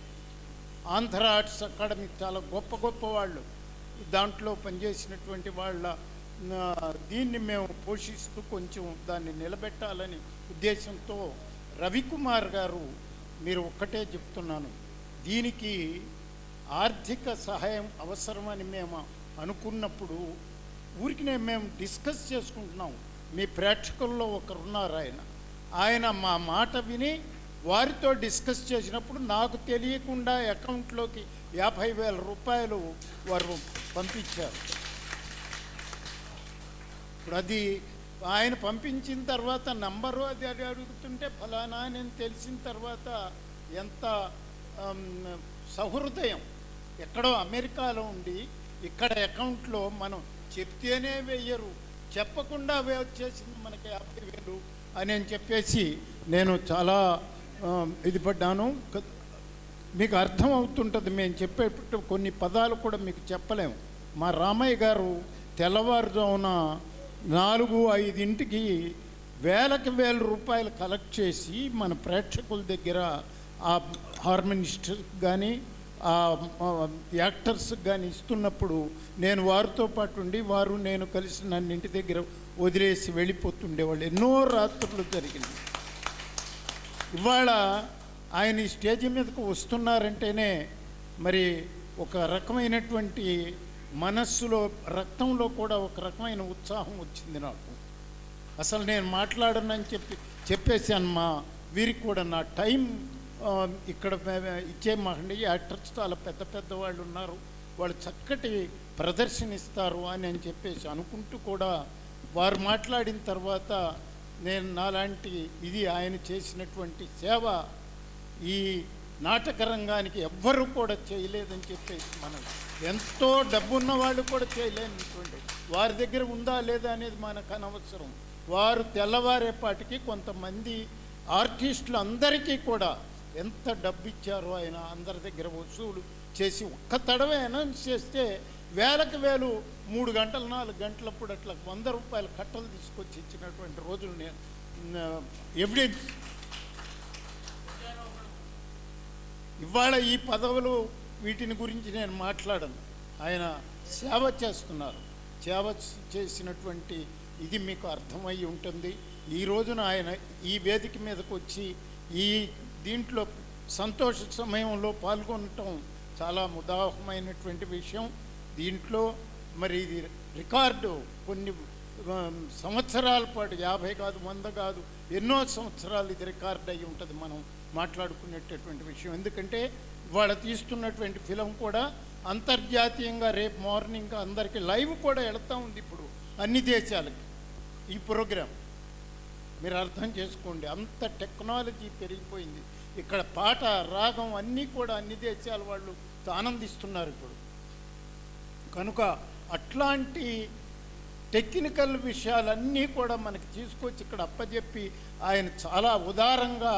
ఆంధ్ర ఆర్ట్స్ అకాడమీ చాలా గొప్ప గొప్ప వాళ్ళు దాంట్లో పనిచేసినటువంటి వాళ్ళ దీన్ని మేము పోషిస్తూ కొంచెం దాన్ని నిలబెట్టాలని ఉద్దేశంతో రవికుమార్ గారు, మీరు ఒక్కటే చెప్తున్నాను, దీనికి ఆర్థిక సహాయం అవసరమని మేము అనుకున్నప్పుడు ఊరికినే మేము డిస్కస్ చేసుకుంటున్నాం. మీ ప్రేక్షకుల్లో ఒకరున్నారు, ఆయన మా మాట విని వారితో డిస్కస్ చేసినప్పుడు నాకు తెలియకుండా అకౌంట్లోకి 50,000 రూపాయలు వారు పంపించారు. ఇప్పుడు అది ఆయన పంపించిన తర్వాత నంబరు అది అడుగుతుంటే ఫలానా అని తెలిసిన తర్వాత ఎంత సహృదయం. ఎక్కడో అమెరికాలో ఉండి ఇక్కడ అకౌంట్లో మనం చెప్తేనే వెయ్యరు, చెప్పకుండా వచ్చేసింది మనకి 50,000 అని చెప్పేసి నేను చాలా ఇది పడ్డాను. మీకు అర్థం అవుతుంటుంది, మేము చెప్పేటప్పుడు కొన్ని పదాలు కూడా మీకు చెప్పలేము. మా రామయ్య గారు తెల్లవారుజామున 4-5 వేలకు వేల రూపాయలు కలెక్ట్ చేసి మన ప్రేక్షకుల దగ్గర ఆ హార్మోనిస్ట్కి కానీ ఆ యాక్టర్స్కి కానీ ఇస్తున్నప్పుడు నేను వారితో పాటు ఉండి వారు నేను కలిసి నన్ను ఇంటి దగ్గర వదిలేసి వెళ్ళిపోతుండేవాళ్ళు. ఎన్నో రాత్రులు జరిగింది. ఇవాళ ఆయన ఈ స్టేజ్ మీదకు వస్తున్నారంటేనే మరి ఒక రకమైనటువంటి మనస్సులో రక్తంలో కూడా ఒక రకమైన ఉత్సాహం వచ్చింది నాకు. అసలు నేను మాట్లాడనని చెప్పేసాను. మా వీరికి కూడా నా టైం ఇక్కడ ఇచ్చేయమాకండి, యాక్టర్స్ చాలా పెద్ద పెద్ద వాళ్ళు ఉన్నారు, వాళ్ళు చక్కటి ప్రదర్శన ఇస్తారు అని చెప్పేసి అనుకుంటూ కూడా వారు మాట్లాడిన తర్వాత నేను నాలాంటి ఇది ఆయన చేసినటువంటి సేవ ఈ నాటక రంగానికి ఎవ్వరూ కూడా చేయలేదని చెప్పేసి, మనం ఎంతో డబ్బున్న వాళ్ళు కూడా చేయలేనటువంటి వారి దగ్గర ఉందా లేదా అనేది మనకు అనవసరం. వారు తెల్లవారేపాటికి కొంతమంది ఆర్టిస్టులు అందరికీ కూడా ఎంత డబ్బు ఇచ్చారో ఆయన అందరి దగ్గర వసూలు చేసి ఒక్క తడవే అనౌన్స్ చేస్తే వేలకు వేలు 3 గంటలు 4 గంటలప్పుడు అట్లా 100 రూపాయల కట్టలు తీసుకొచ్చి ఇచ్చినటువంటి రోజులు నేను ఎవిడెన్స్. ఇవాళ ఈ పదవులు వీటిని గురించి నేను మాట్లాడను. ఆయన సేవ చేస్తున్నారు, సేవ చేసినటువంటి ఇది మీకు అర్థమై ఉంటుంది. ఈ రోజున ఆయన ఈ వేదిక మీదకు వచ్చి ఈ దీంట్లో సంతోష సమయంలో పాల్గొనటం చాలా ముదాహమైనటువంటి విషయం. దీంట్లో మరి ఇది రికార్డు కొన్ని సంవత్సరాల పాటు 50 కాదు 100 కాదు ఎన్నో సంవత్సరాలు ఇది రికార్డ్ అయ్యి ఉంటుంది మనం మాట్లాడుకునేటటువంటి విషయం. ఎందుకంటే ఇవాళ తీస్తున్నటువంటి ఫిలం కూడా అంతర్జాతీయంగా రేపు మార్నింగ్ అందరికీ లైవ్ కూడా వెళుతూ ఉంది ఇప్పుడు అన్ని దేశాలకి ఈ ప్రోగ్రాం. మీరు అర్థం చేసుకోండి, అంత టెక్నాలజీ పెరిగిపోయింది. ఇక్కడ పాట రాగం అన్నీ కూడా అన్ని దేశాల వాళ్ళు ఆనందిస్తున్నారు ఇప్పుడు. కనుక అట్లాంటి టెక్నికల్ విషయాలన్నీ కూడా మనకి తీసుకొచ్చి ఇక్కడ అప్పచెప్పి ఆయన చాలా ఉదారంగా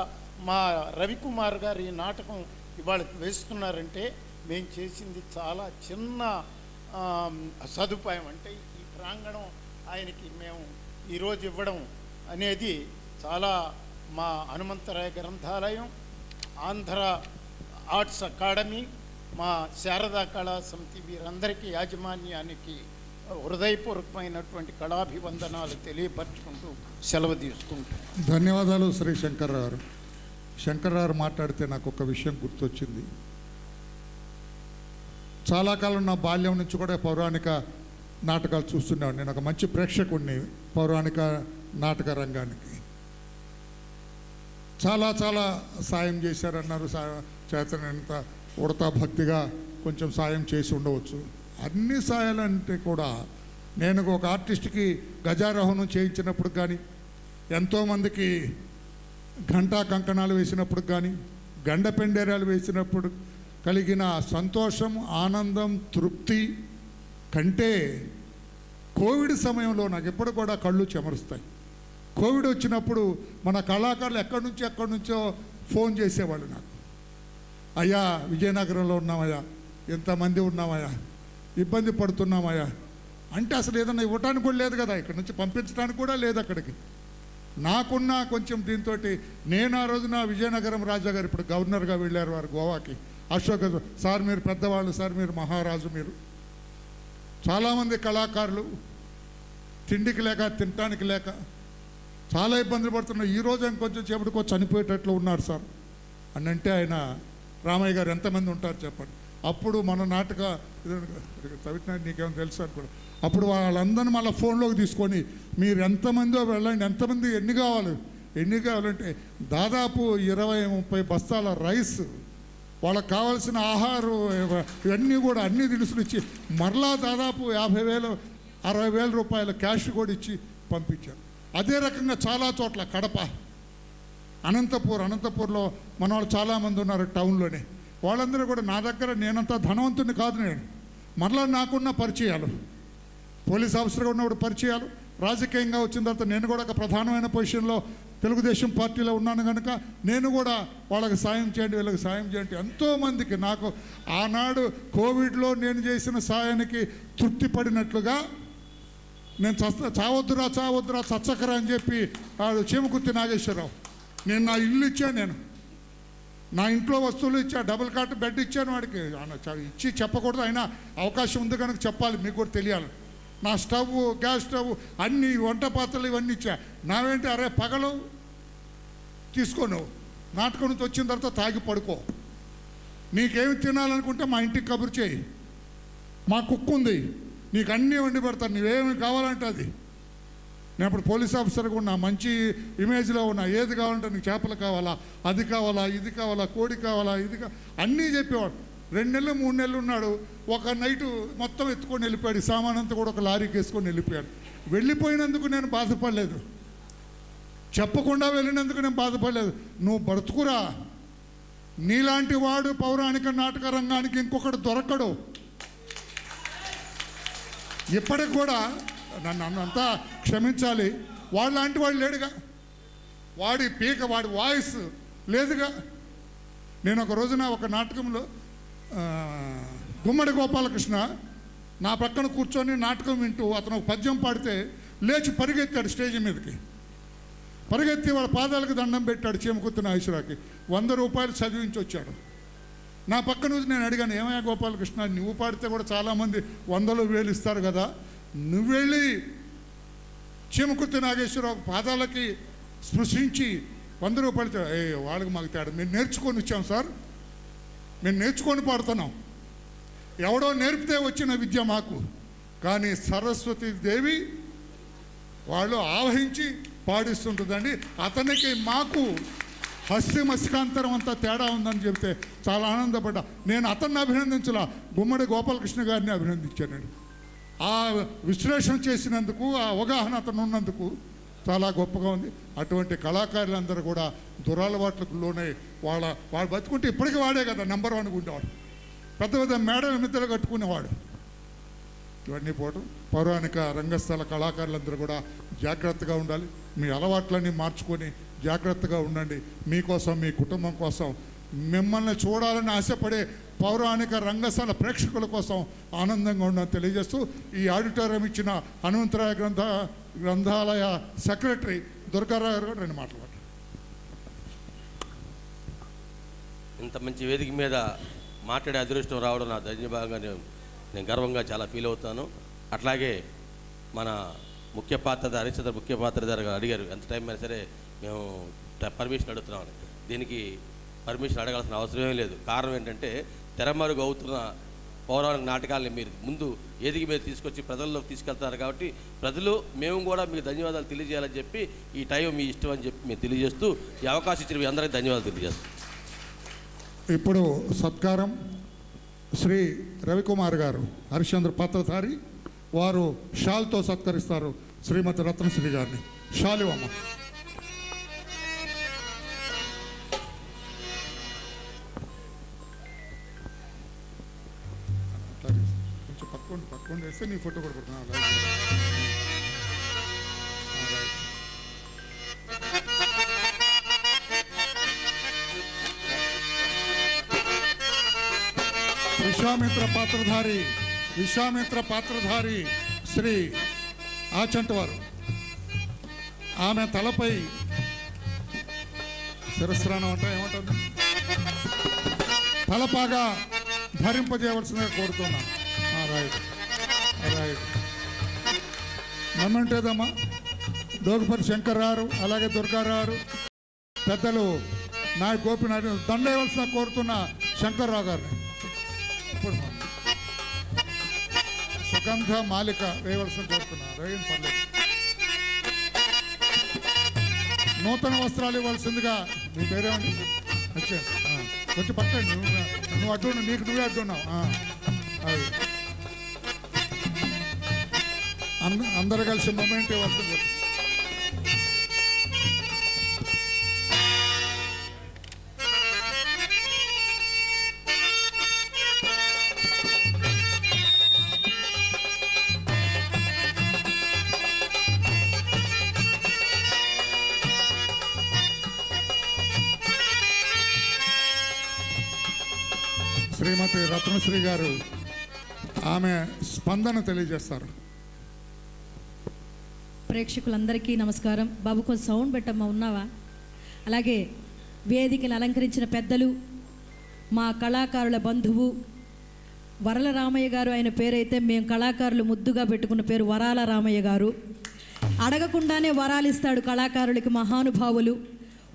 మా రవికుమార్ గారు ఈ నాటకం ఇవాళ వేస్తున్నారంటే మేము చేసింది చాలా చిన్న సదుపాయం. అంటే ఈ ప్రాంగణం ఆయనకి మేము ఈరోజు ఇవ్వడం అనేది చాలా మా హనుమంతరాయ గ్రంథాలయం, ఆంధ్ర ఆర్ట్స్ అకాడమీ, మా శారదా కళా సమితి వీరందరికీ యాజమాన్యానికి హృదయపూర్వకమైనటువంటి కళాభివందనాలు తెలియపరచుకుంటూ సెలవు తీసుకుంటాం. ధన్యవాదాలు శ్రీ శంకర్రావు గారు. శంకర్రావు గారు మాట్లాడితే నాకు ఒక విషయం గుర్తొచ్చింది. చాలా కాలం నా బాల్యం నుంచి కూడా పౌరాణిక నాటకాలు చూస్తున్నాను. నేను ఒక మంచి ప్రేక్షకుడిని పౌరాణిక నాటక రంగానికి. చాలా చాలా సాయం చేశారన్నారు. చేతనంత ఉడతా భక్తిగా కొంచెం సాయం చేసి ఉండవచ్చు. అన్ని సాయాలంటే కూడా నేను ఒక ఆర్టిస్ట్కి గజారోహణం చేయించినప్పుడు కానీ, ఎంతోమందికి ఘంటా కంకణాలు వేసినప్పుడు కానీ, గండ పెండేరాలు వేసినప్పుడు కలిగిన సంతోషం, ఆనందం, తృప్తి కంటే కోవిడ్ సమయంలో నాకు ఎప్పుడు కూడా కళ్ళు చెమరుస్తాయి. కోవిడ్ వచ్చినప్పుడు మన కళాకారులు ఎక్కడి నుంచో ఫోన్ చేసేవాళ్ళు నాకు. అయ్యా విజయనగరంలో ఉన్నామయ్యా, ఎంతమంది ఉన్నామయ్యా, ఇబ్బంది పడుతున్నామయ్యా అంటే అసలు ఏదన్నా ఇవ్వటానికి కూడా లేదు కదా, ఇక్కడ నుంచి పంపించడానికి కూడా లేదు అక్కడికి. నాకున్న కొంచెం దీంతో నేను ఆ రోజున విజయనగరం రాజా గారు ఇప్పుడు గవర్నర్గా వెళ్ళారు వారు గోవాకి. అశోక్ సార్ మీరు పెద్దవాళ్ళు, సార్ మీరు మహారాజు, మీరు చాలామంది కళాకారులు తిండికి లేక తినటానికి లేక చాలా ఇబ్బందులు పడుతున్నారు. ఈరోజు ఇంకొంచెం చేపట్టుకో చనిపోయేటట్లు ఉన్నారు సార్ అని అంటే ఆయన రామయ్య గారు ఎంతమంది ఉంటారు చెప్పండి. అప్పుడు మన తవిటినాడు నీకేమో తెలుసు అనుకోండి. అప్పుడు వాళ్ళందరినీ మళ్ళీ ఫోన్లోకి తీసుకొని మీరు ఎంతమందో వెళ్ళండి, ఎంతమంది ఎన్ని కావాలంటే దాదాపు 20-30 బస్తాల రైస్, వాళ్ళకి కావాల్సిన ఆహారం ఇవన్నీ కూడా అన్ని దినుసులు ఇచ్చి మరలా దాదాపు 50,000-60,000 రూపాయల క్యాష్ కూడా ఇచ్చి పంపించారు. అదే రకంగా చాలా చోట్ల కడప, అనంతపూర్లో మన వాళ్ళు చాలామంది ఉన్నారు టౌన్లోనే. వాళ్ళందరూ కూడా నా దగ్గర నేనంతా ధనవంతుని కాదు, నేను మరలా నాకున్న పరిచయాలు, పోలీస్ ఆఫీసర్గా ఉన్నప్పుడు పరిచయాలు, రాజకీయంగా వచ్చిన తర్వాత నేను కూడా ఒక ప్రధానమైన పొజిషన్లో తెలుగుదేశం పార్టీలో ఉన్నాను కనుక నేను కూడా వాళ్ళకి సాయం చేయండి, వీళ్ళకి సాయం చేయండి. ఎంతోమందికి నాకు ఆనాడు కోవిడ్లో నేను చేసిన సాయానికి తృప్తి పడినట్లుగా నేను చావద్దురా చచ్చకరా అని చెప్పి వాడు చీమకుర్తి నాగేశ్వరరావు, నేను నా ఇల్లు ఇచ్చాను, నేను నా ఇంట్లో వస్తువులు ఇచ్చా, డబుల్ కాట్ బెడ్ ఇచ్చాను వాడికి. ఇచ్చి చెప్పకూడదు, అయినా అవకాశం ఉంది కనుక చెప్పాలి, మీకు కూడా తెలియాలి. నా స్టవ్, గ్యాస్ స్టవ్, అన్ని వంట పాత్రలు ఇవన్నీ ఇచ్చా. నావేంటి, అరే పగలు తీసుకోను, నాటకం నుంచి వచ్చిన తర్వాత తాగి పడుకో, నీకేమి తినాలనుకుంటే మా ఇంటికి కబురు చేయి, మా కుక్ ఉంది, నీకు అన్నీ వండి పెడతాను, నువ్వేమి కావాలంటే అది. నేను అప్పుడు పోలీస్ ఆఫీసర్గా ఉన్నా, మంచి ఇమేజ్లో ఉన్నా, ఏది కావాలంటే నీకు చేపలు కావాలా, అది కావాలా, ఇది కావాలా, కోడి కావాలా, ఇది అన్నీ చెప్పేవాడు. 2 నెలలు 3 నెలలు ఉన్నాడు. ఒక నైటు మొత్తం ఎత్తుకొని వెళ్ళిపోయాడు, సామాన్ అంతా కూడా ఒక లారీకి వేసుకొని వెళ్ళిపోయాడు. వెళ్ళిపోయినందుకు నేను బాధపడలేదు, చెప్పకుండా వెళ్ళినందుకు నేను బాధపడలేదు. నువ్వు బ్రతుకురా, నీలాంటి వాడు పౌరాణిక నాటక రంగానికి ఇంకొకటి దొరకడు. ఇప్పటికి కూడా నన్ను అంతా క్షమించాలి, వాళ్ళలాంటి వాడు లేడుగా, వాడి వాయిస్ లేదుగా. నేను ఒక రోజున ఒక నాటకంలో గుమ్మడి గోపాలకృష్ణ నా పక్కన కూర్చొని నాటకం వింటూ అతను ఒక పద్యం పాడితే లేచి పరిగెత్తాడు స్టేజ్ మీదకి, పరిగెత్తి వాళ్ళ పాదాలకు దండం పెట్టాడు చీమకుర్తి నాగేశ్వరరావుకి. 100 రూపాయలు చదివించి వచ్చాడు. నా పక్కన నుంచి నేను అడిగాను, ఏమయ్యా గోపాలకృష్ణ, నువ్వు పాడితే కూడా చాలామంది 100,000 ఇస్తారు కదా, నువ్వు వెళ్ళి చీమకుర్తి నాగేశ్వరరావు పాదాలకి స్పృశించి 100 రూపాయలు వాళ్ళకి మాకు తేడా, మేము నేర్చుకొని వచ్చాం సార్, మేము నేర్చుకొని పాడుతున్నాం, ఎవడో నేర్పితే వచ్చిన విద్య మాకు, కానీ సరస్వతి దేవి వాళ్ళు ఆవహించి పాడిస్తుంటుందండి. అతనికి మాకు హస్యమస్కాంతరం అంతా తేడా ఉందని చెప్తే చాలా ఆనందపడ్డా. నేను అతన్ని అభినందించలా, గుమ్మడి గోపాలకృష్ణ గారిని అభినందించానండి. ఆ విశ్లేషణ చేసినందుకు, ఆ అవగాహన అతను ఉన్నందుకు చాలా గొప్పగా ఉంది. అటువంటి కళాకారులందరూ కూడా దురలవాట్లకు లోనే వాళ్ళు బతుకుంటే ఇప్పటికీ వాడే కదా నెంబర్ 1 ఉండేవాడు, పెద్ద పెద్ద మేడల మిద్దలు కట్టుకునేవాడు. ఇవన్నీ పోవటం, పౌరాణిక రంగస్థల కళాకారులందరూ కూడా జాగ్రత్తగా ఉండాలి, మీ అలవాట్లన్నీ మార్చుకొని జాగ్రత్తగా ఉండండి. మీకోసం, మీ కుటుంబం కోసం, మిమ్మల్ని చూడాలని ఆశపడే పౌరాణిక రంగస్థల ప్రేక్షకుల కోసం ఆనందంగా ఉండని తెలియజేస్తూ ఈ ఆడిటోరియం ఇచ్చిన హనుమంతరాయ గ్రంథాలయ సెక్రటరీ దుర్గారావు గారు కూడా 2 మాట్లాడారు. ఇంత మంచి వేదిక మీద మాట్లాడే అదృష్టం రావడం నా ధన్యభాగంగా నేను గర్వంగా చాలా ఫీల్ అవుతాను. అట్లాగే మన ముఖ్య పాత్రధారి గారు అడిగారు, ఎంత టైం అయినా సరే మేము పర్మిషన్ అడుగుతున్నామని. దీనికి పర్మిషన్ అడగాల్సిన అవసరమే లేదు. కారణం ఏంటంటే తెరమరుగు అవుతున్న పౌరాణిక నాటకాలని మీరు ముందు వేదిక మీద తీసుకొచ్చి ప్రజల్లోకి తీసుకెళ్తున్నారు కాబట్టి ప్రజలు మేము కూడా మీకు ధన్యవాదాలు తెలియజేయాలని చెప్పి ఈ టైం మీ ఇష్టం అని చెప్పి మేము తెలియజేస్తూ ఈ అవకాశం ఇచ్చిన మీ అందరికీ ధన్యవాదాలు తెలియజేస్తాం. ఇప్పుడు సత్కారం శ్రీ రవికుమార్ గారు, హరిశ్చంద్ర పాత్రధారి, వారు షాల్తో సత్కరిస్తారు శ్రీమతి రత్నశ్రీ గారిని. షాలివమ్మ. కొంచెం పట్టుకొని వేస్తే నీ ఫోటో కూడా కొడుతున్నాను. విశ్వామిత్ర పాత్రధారి శ్రీ ఆచంట వారు, ఆమె తలపై శిరస్నానం అంటే ఏమంటుంది, తలపాగా ధరింపజేయవలసిందిగా కోరుతున్నాను. Right right. నమ్మంటేదమ్మా దోగపల్లి శంకర్రావు, అలాగే దుర్గారావు, పెద్దలు నాయక్ గోపినాథ్ దండ వేయవలసిన కోరుతున్న శంకర్రావు గారిని. గంధ మాలిక వేయవలసిన కోరుతున్నాను. వేయండి పర్లేదు. నూతన వస్త్రాలు ఇవ్వాల్సిందిగా. మీ పేరేమండి? వచ్చే కొంచెం పట్టండి. నువ్వు అడ్డు, నీకు నువ్వే అడ్డున్నావు. అది అందరు కలిసి మూమెంట్ ఇవ్వాల్సింది. శ్రీమతి రత్నశ్రీ గారు ఆమె స్పందన తెలియజేస్తారు. ప్రేక్షకులందరికీ నమస్కారం. బాబు కొంచెం సౌండ్ పెట్టమ్మా, ఉన్నావా? అలాగే వేదికను అలంకరించిన పెద్దలు, మా కళాకారుల బంధువు వరల రామయ్య గారు. ఆయన పేరైతే మేము కళాకారులు ముద్దుగా పెట్టుకున్న పేరు వరాల రామయ్య గారు. అడగకుండానే వరాలు ఇస్తాడు కళాకారులకి, మహానుభావులు.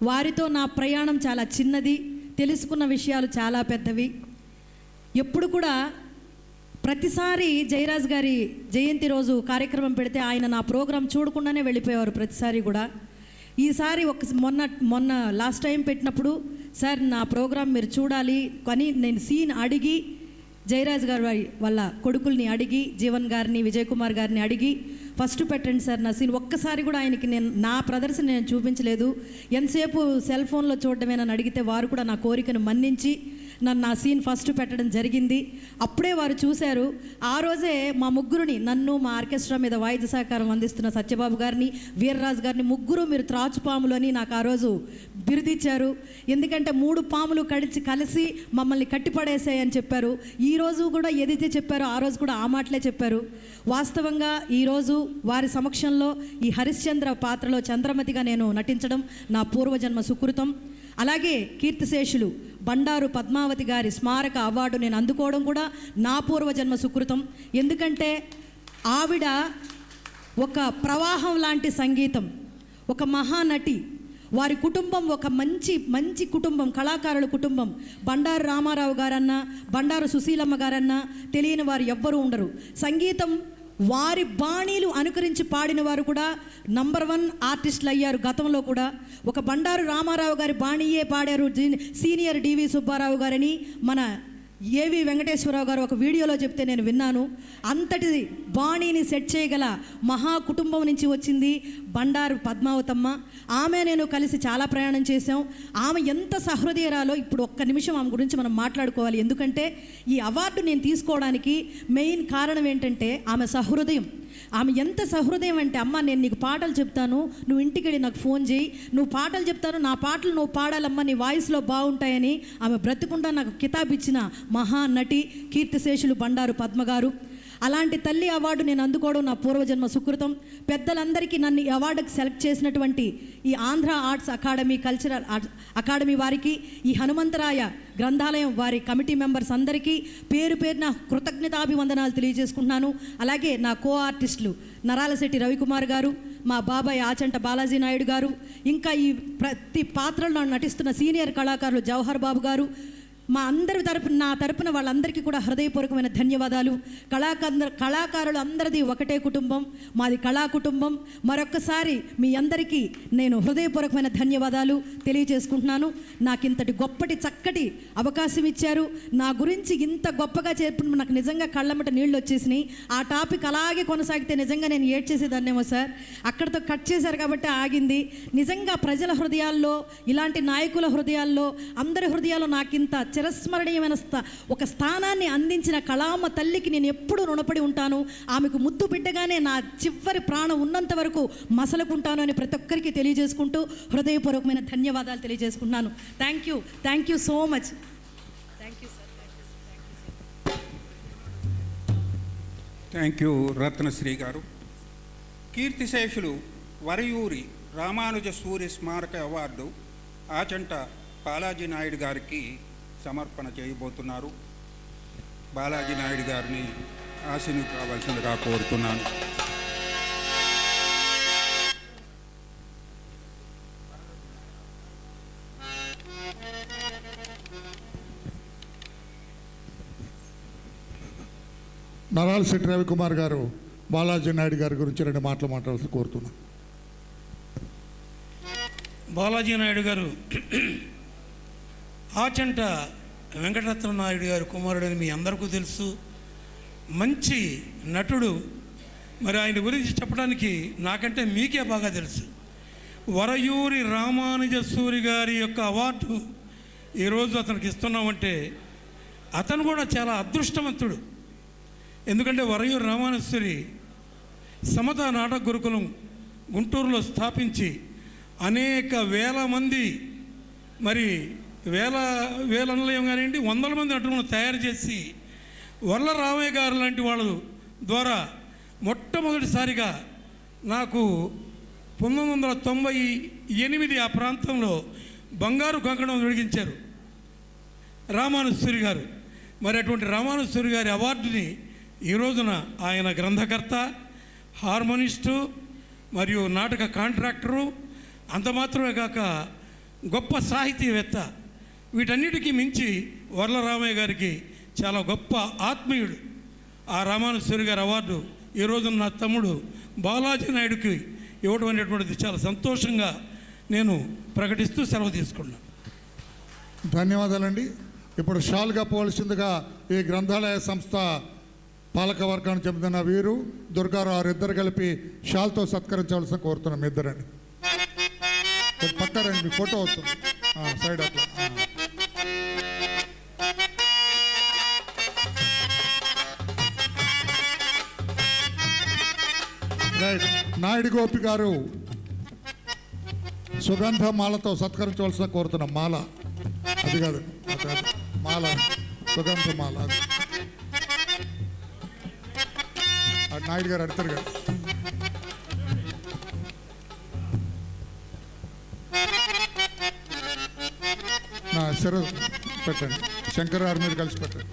వారితో నా ప్రయాణం చాలా చిన్నది, తెలుసుకున్న విషయాలు చాలా పెద్దవి. ఎప్పుడు కూడా ప్రతిసారి జయరాజ్ గారి జయంతి రోజు కార్యక్రమం పెడితే ఆయన నా ప్రోగ్రాం చూడకుండానే వెళ్ళిపోయేవారు ప్రతిసారి కూడా. ఈసారి మొన్న లాస్ట్ టైం పెట్టినప్పుడు, సార్ నా ప్రోగ్రాం మీరు చూడాలి కానీ నేను సీన్ అడిగి జయరాజ్ గారు వాళ్ళ కొడుకుల్ని అడిగి, జీవన్ గారిని, విజయ్ కుమార్ గారిని అడిగి ఫస్ట్ పెట్టండి సార్ నా సీన్. ఒక్కసారి కూడా ఆయనకి నా ప్రదర్శన నేను చూపించలేదు. ఎంతసేపు సెల్ ఫోన్లో చూడడమే నన్ను అడిగితే వారు కూడా నా కోరికను మన్నించి నన్ను నా సీన్ ఫస్ట్ పెట్టడం జరిగింది. అప్పుడే వారు చూశారు. ఆ రోజే మా ముగ్గురుని, నన్ను, మా ఆర్కెస్ట్రా మీద వాయిద్య సహకారం అందిస్తున్న సత్యబాబు గారిని, వీర్రాజు గారిని, ముగ్గురు మీరు త్రాచుపాములు అని నాకు ఆ రోజు బిరుదిచ్చారు. ఎందుకంటే 3 పాములు కలిసి మమ్మల్ని కట్టిపడేసాయని చెప్పారు. ఈరోజు కూడా ఏదైతే చెప్పారో ఆ రోజు కూడా ఆ మాటలే చెప్పారు. వాస్తవంగా ఈరోజు వారి సమక్షంలో ఈ హరిశ్చంద్ర పాత్రలో చంద్రమతిగా నేను నటించడం నా పూర్వజన్మ సుకృతం. అలాగే కీర్తిశేషులు బండారు పద్మావతి గారి స్మారక అవార్డు నేను అందుకోవడం కూడా నా పూర్వజన్మ సుకృతం. ఎందుకంటే ఆవిడ ఒక ప్రవాహం లాంటి సంగీతం, ఒక మహానటి. వారి కుటుంబం ఒక మంచి కుటుంబం, కళాకారుల కుటుంబం. బండారు రామారావు గారన్నా, బండారు సుశీలమ్మ గారన్నా తెలియని వారు ఎవ్వరూ ఉండరు. సంగీతం వారి బాణీలు అనుకరించి పాడిన వారు కూడా నంబర్ 1 ఆర్టిస్టులు అయ్యారు గతంలో కూడా. ఒక బండారు రామారావు గారి బాణీయే పాడారు సీనియర్ డివి సుబ్బారావు గారని మన ఏవి వెంకటేశ్వరరావు గారు ఒక వీడియోలో చెప్తే నేను విన్నాను. అంతటి బాణీని సెట్ చేయగల మహా కుటుంబం నుంచి వచ్చింది బండారు పద్మావతమ్మ. ఆమె నేను కలిసి చాలా ప్రయాణం చేశాం. ఆమె ఎంత సహృదయరాలో ఇప్పుడు ఒక్క నిమిషం ఆమె గురించి మనం మాట్లాడుకోవాలి. ఎందుకంటే ఈ అవార్డు నేను తీసుకోవడానికి మెయిన్ కారణం ఏంటంటే ఆమె సహృదయం. ఆమె ఎంత సహృదయం అంటే, అమ్మ నేను నీకు పాటలు చెప్తాను, నువ్వు ఇంటికి వెళ్ళి నాకు ఫోన్ చేయి, నువ్వు పాటలు చెప్తాను, నా పాటలు నువ్వు పాడాలమ్మా, నీ వాయిస్లో బాగుంటాయని ఆమె బ్రతికుండా నాకు కితాబ్ ఇచ్చిన మహానటి కీర్తిశేషులు బండారు పద్మ గారు. అలాంటి తల్లి అవార్డు నేను అందుకోవడం నా పూర్వజన్మ సుకృతం. పెద్దలందరికీ నన్ను ఈ అవార్డుకి సెలెక్ట్ చేసినటువంటి ఈ Andhra arts academy, cultural academy వారికి, ఈ హనుమంతరాయ గ్రంథాలయం వారి కమిటీ మెంబర్స్ అందరికీ పేరు పేరున కృతజ్ఞతాభివందనాలు తెలియజేసుకుంటున్నాను. అలాగే నా కో ఆర్టిస్టులు నరాలశెట్టి రవికుమార్ గారు, మా బాబాయ్ ఆచంట బాలాజీ నాయుడు గారు, ఇంకా ఈ ప్రతి పాత్రలో నటిస్తున్న సీనియర్ కళాకారులు జవహర్ బాబు గారు, మా అందరి నా తరపున వాళ్ళందరికీ కూడా హృదయపూర్వకమైన ధన్యవాదాలు. కళాకారులు అందరిది ఒకటే కుటుంబం, మాది కళా కుటుంబం. మరొక్కసారి మీ అందరికీ నేను హృదయపూర్వకమైన ధన్యవాదాలు తెలియజేసుకుంటున్నాను. నాకు ఇంతటి గొప్పటి చక్కటి అవకాశం ఇచ్చారు. నా గురించి ఇంత గొప్పగా చెప్పిన నాకు నిజంగా కళ్ళమ్మట నీళ్ళు వచ్చేసినాయి. ఆ టాపిక్ అలాగే కొనసాగితే నిజంగా నేను ఏడ్చేసేదాన్నేమో సార్. అక్కడితో కట్ చేశారు కాబట్టి ఆగింది. నిజంగా ప్రజల హృదయాల్లో, ఇలాంటి నాయకుల హృదయాల్లో, అందరి హృదయాల్లో నాకింత చిరస్మరణీయమైన ఒక స్థానాన్ని అందించిన కళామ్మ తల్లికి నేను ఎప్పుడూ రుణపడి ఉంటాను. ఆమెకు ముద్దు బిడ్డగానే నా చివరి ప్రాణం ఉన్నంత వరకు మసలుకుంటాను అని ప్రతి ఒక్కరికి తెలియజేసుకుంటూ హృదయపూర్వకమైన ధన్యవాదాలు తెలియజేసుకుంటున్నాను. Thank you so much. Thank you Ratnasri garu. కీర్తిశేషులు వరయూరి రామానుజ సూరి స్మారక అవార్డు ఆచంట బాలాజీ నాయుడు గారికి సమర్పణ చేయబోతున్నారు. బాలాజీ నాయుడు గారిని ఆశీను కావాల్సిందిగా కోరుతున్నాను. నరాల శెట్టి రవికుమార్ గారు బాలాజీ నాయుడు గారి గురించి 2 మాటలు మాట్లాడాల్సి కోరుతున్నాను. బాలాజీ నాయుడు గారు ఆచంట వెంకటరత్న నాయుడు గారు కుమారుడని మీ అందరికీ తెలుసు. మంచి నటుడు. మరి ఆయన గురించి చెప్పడానికి నాకంటే మీకే బాగా తెలుసు. వరయూరి రామానుజ సూరి గారి యొక్క అవార్డు ఈరోజు అతనికి ఇస్తున్నామంటే అతను కూడా చాలా అదృష్టవంతుడు. ఎందుకంటే వరయూరి రామానుజసూరి సమతా నాటక గురుకులం గుంటూరులో స్థాపించి అనేక వేల మంది, మరి వేలనలేం కానివ్వండి, 100 మంది నటులను తయారు చేసి వర్ల రామయ్య గారు లాంటి వాళ్ళ ద్వారా మొట్టమొదటిసారిగా నాకు 1998 ఆ ప్రాంతంలో బంగారు కంకణం తొడిగించారు రామానుజసూరి గారు. మరి అటువంటి రామానుజసూరి గారి అవార్డుని ఈ రోజున ఆయన గ్రంథకర్త, హార్మోనిస్టు మరియు నాటక కాంట్రాక్టరు, అంత మాత్రమే కాక గొప్ప సాహితీవేత్త. వీటన్నిటికీ మించి వర్ల రామయ్య గారికి చాలా గొప్ప ఆత్మీయుడు. ఆ రామానుజసూరి గారి అవార్డు ఈ రోజున నా తమ్ముడు బాలాజీ నాయుడుకి ఇవ్వడం అనేటువంటిది చాలా సంతోషంగా నేను ప్రకటిస్తూ సెలవు తీసుకున్నాను. ధన్యవాదాలండి. ఇప్పుడు షాల్గా పోవలసిందిగా ఈ గ్రంథాలయ సంస్థ పాలకవర్గాన్ని చెందిన వీరు దుర్గారావు ఇద్దరు కలిపి షాల్తో సత్కరించవలసిన కోరుతున్నాం. ఇద్దరని పక్కరండి, ఫోటో వస్తుంది సైడ్ అట్లా. రైట్. నాయుడు గోపి గారు సుగంధ మాలతో సత్కరించవలసిన కోరుతున్నాం. మాల అది కాదు, మాల, సుగంధ మాల. అది నాయుడు గారు అడుగుతారు కదా. నా సిర పెట్టండి, శంకర్ గారు మీరు కలిసి పెట్టండి.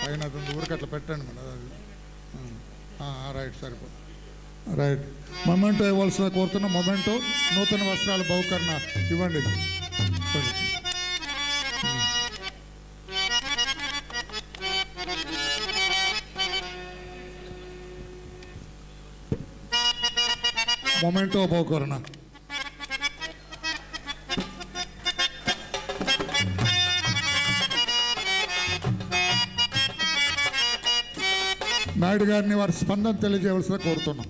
పైన ఊరికి అట్లా పెట్టండి మన. రైట్, సరిపోతుంది. రైట్. మొమెంటో ఇవ్వాల్సిన కోరుతున్నాం. మొమెంటో నూతన వస్త్రాల బహుకరణ ఇవ్వండి. మొమెంటో బహుకరణ. నాయుడు గారిని వారి స్పందన తెలియజేయవలసిన కోరుతున్నాం.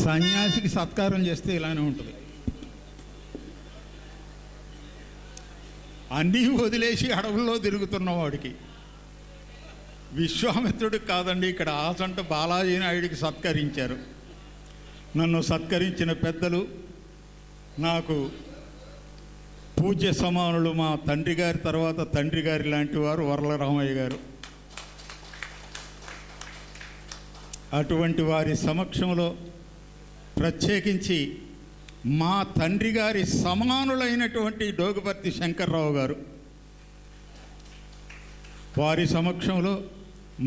సన్యాసికి సత్కారం చేస్తే ఇలానే ఉంటుంది. అన్నీ వదిలేసి అడవుల్లో తిరుగుతున్న వాడికి, విశ్వామిత్రుడికి కాదండి, ఇక్కడ ఆచంట బాలాజీ నాయుడికి సత్కరించారు. నన్ను సత్కరించిన పెద్దలు, నాకు పూజ్య సమానులు, మా తండ్రి గారి తర్వాత తండ్రి గారి లాంటి వారు వర్ల రామయ్య గారు. అటువంటి వారి సమక్షంలో ప్రత్యేకించి మా తండ్రి గారి సమానులైనటువంటి డోగుపర్తి శంకర్రావు గారు, వారి సమక్షంలో,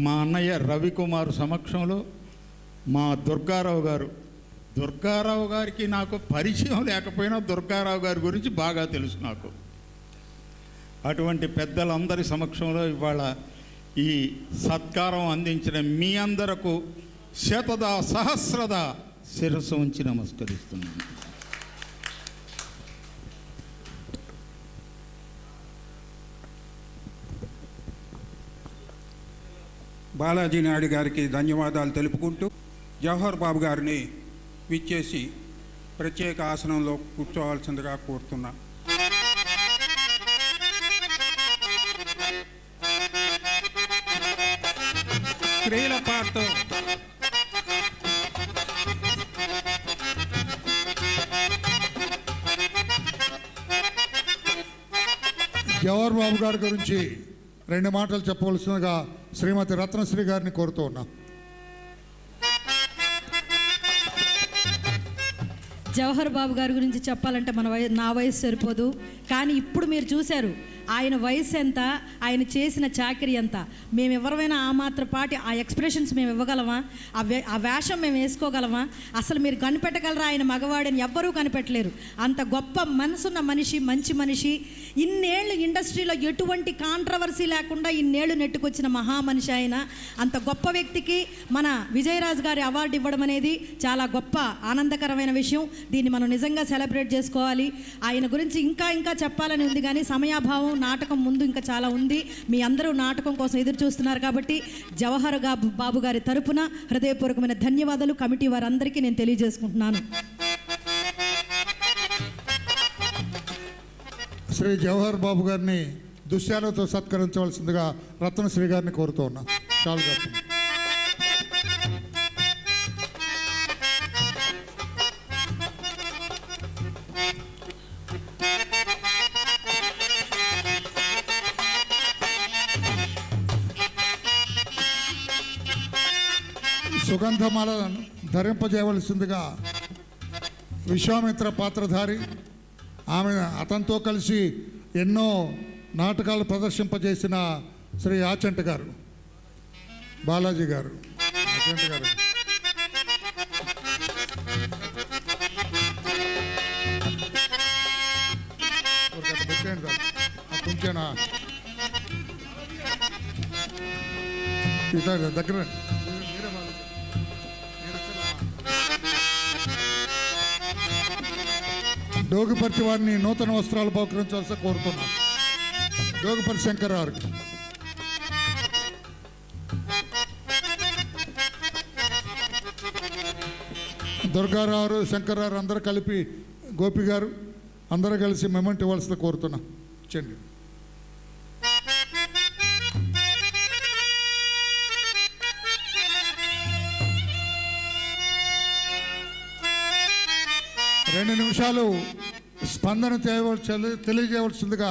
మా అన్నయ్య రవికుమార్ సమక్షంలో, మా దుర్గారావు గారు. దుర్గారావు గారికి నాకు పరిచయం లేకపోయినా దుర్గారావు గారి గురించి బాగా తెలుసు నాకు. అటువంటి పెద్దలందరి సమక్షంలో ఇవాళ ఈ సత్కారం అందించిన మీ అందరకు శతదా సహస్రదా శిరస్సు ఉంచి నమస్కరిస్తున్నాను. బాలాజీ నాయుడు గారికి ధన్యవాదాలు తెలుపుకుంటూ జవహర్ బాబు గారిని విచ్చేసి ప్రత్యేక ఆసనంలో కూర్చోవాల్సిందిగా కోరుతున్నా. స్త్రీల పాటతో జవహర్ బాబు గారి గురించి 2 మాటలు చెప్పవలసిందిగా శ్రీమతి రత్నశ్రీ గారిని కోరుతూ ఉన్నాం. జవహర్ బాబు గారి గురించి చెప్పాలంటే నా వయసు సరిపోదు. కానీ ఇప్పుడు మీరు చూశారు ఆయన వయసు ఎంత, ఆయన చేసిన చాకరీ ఎంత. మేము ఎవరైనా ఆ మాత్రపాటి ఆ ఎక్స్ప్రెషన్స్ మేము ఇవ్వగలమా? ఆ వేషం మేము వేసుకోగలమా? అసలు మీరు కనిపెట్టగలరా ఆయన మగవాడని? ఎవ్వరూ కనిపెట్టలేరు. అంత గొప్ప మనసున్న మనిషి, మంచి మనిషి. ఇన్నేళ్ళు ఇండస్ట్రీలో ఎటువంటి కాంట్రవర్సీ లేకుండా ఇన్నేళ్ళు నెట్టుకొచ్చిన మహామనిషి ఆయన. అంత గొప్ప వ్యక్తికి మన విజయరాజు గారి అవార్డు ఇవ్వడం అనేది చాలా గొప్ప ఆనందకరమైన విషయం. దీన్ని మనం నిజంగా సెలబ్రేట్ చేసుకోవాలి. ఆయన గురించి ఇంకా చెప్పాలని ఉంది, కానీ సమయాభావం. నాటకం ముందు ఇంకా చాలా ఉంది. మీ అందరూ నాటకం కోసం ఎదురు చూస్తున్నారు కాబట్టి జవహర్ బాబు గారి తరపున హృదయపూర్వకమైన ధన్యవాదాలు కమిటీ వారందరికీ నేను తెలియజేసుకుంటున్నాను. శ్రీ జవహర్ బాబు గారిని దుశ్శాలతో సత్కరించవలసిందిగా రత్నశ్రీ గారిని కోరుతూ ఉన్నా. చాలు గారు. సుగంధమాలను ధరింపజేయవలసిందిగా విశ్వామిత్ర పాత్రధారి, అతనితో కలిసి ఎన్నో నాటకాలు ప్రదర్శింపజేసిన శ్రీ ఆచంట గారు, బాలాజీ గారు, ఆచంట గారు. కొంచెనా దగ్గర డోగుపర్తి వారిని నూతన వస్త్రాలు బహుకరించవలసి కోరుతున్నాం. డోగుపర్తి శంకర్రావు, దుర్గారావు, శంకర్రావు అందరూ కలిపి, గోపి గారు అందరూ కలిసి మెమెంట్ ఇవ్వాల్సి కోరుతున్నాం. చెండి. రెండు నిమిషాలు స్పందన తెలియజేయవలసిందిగా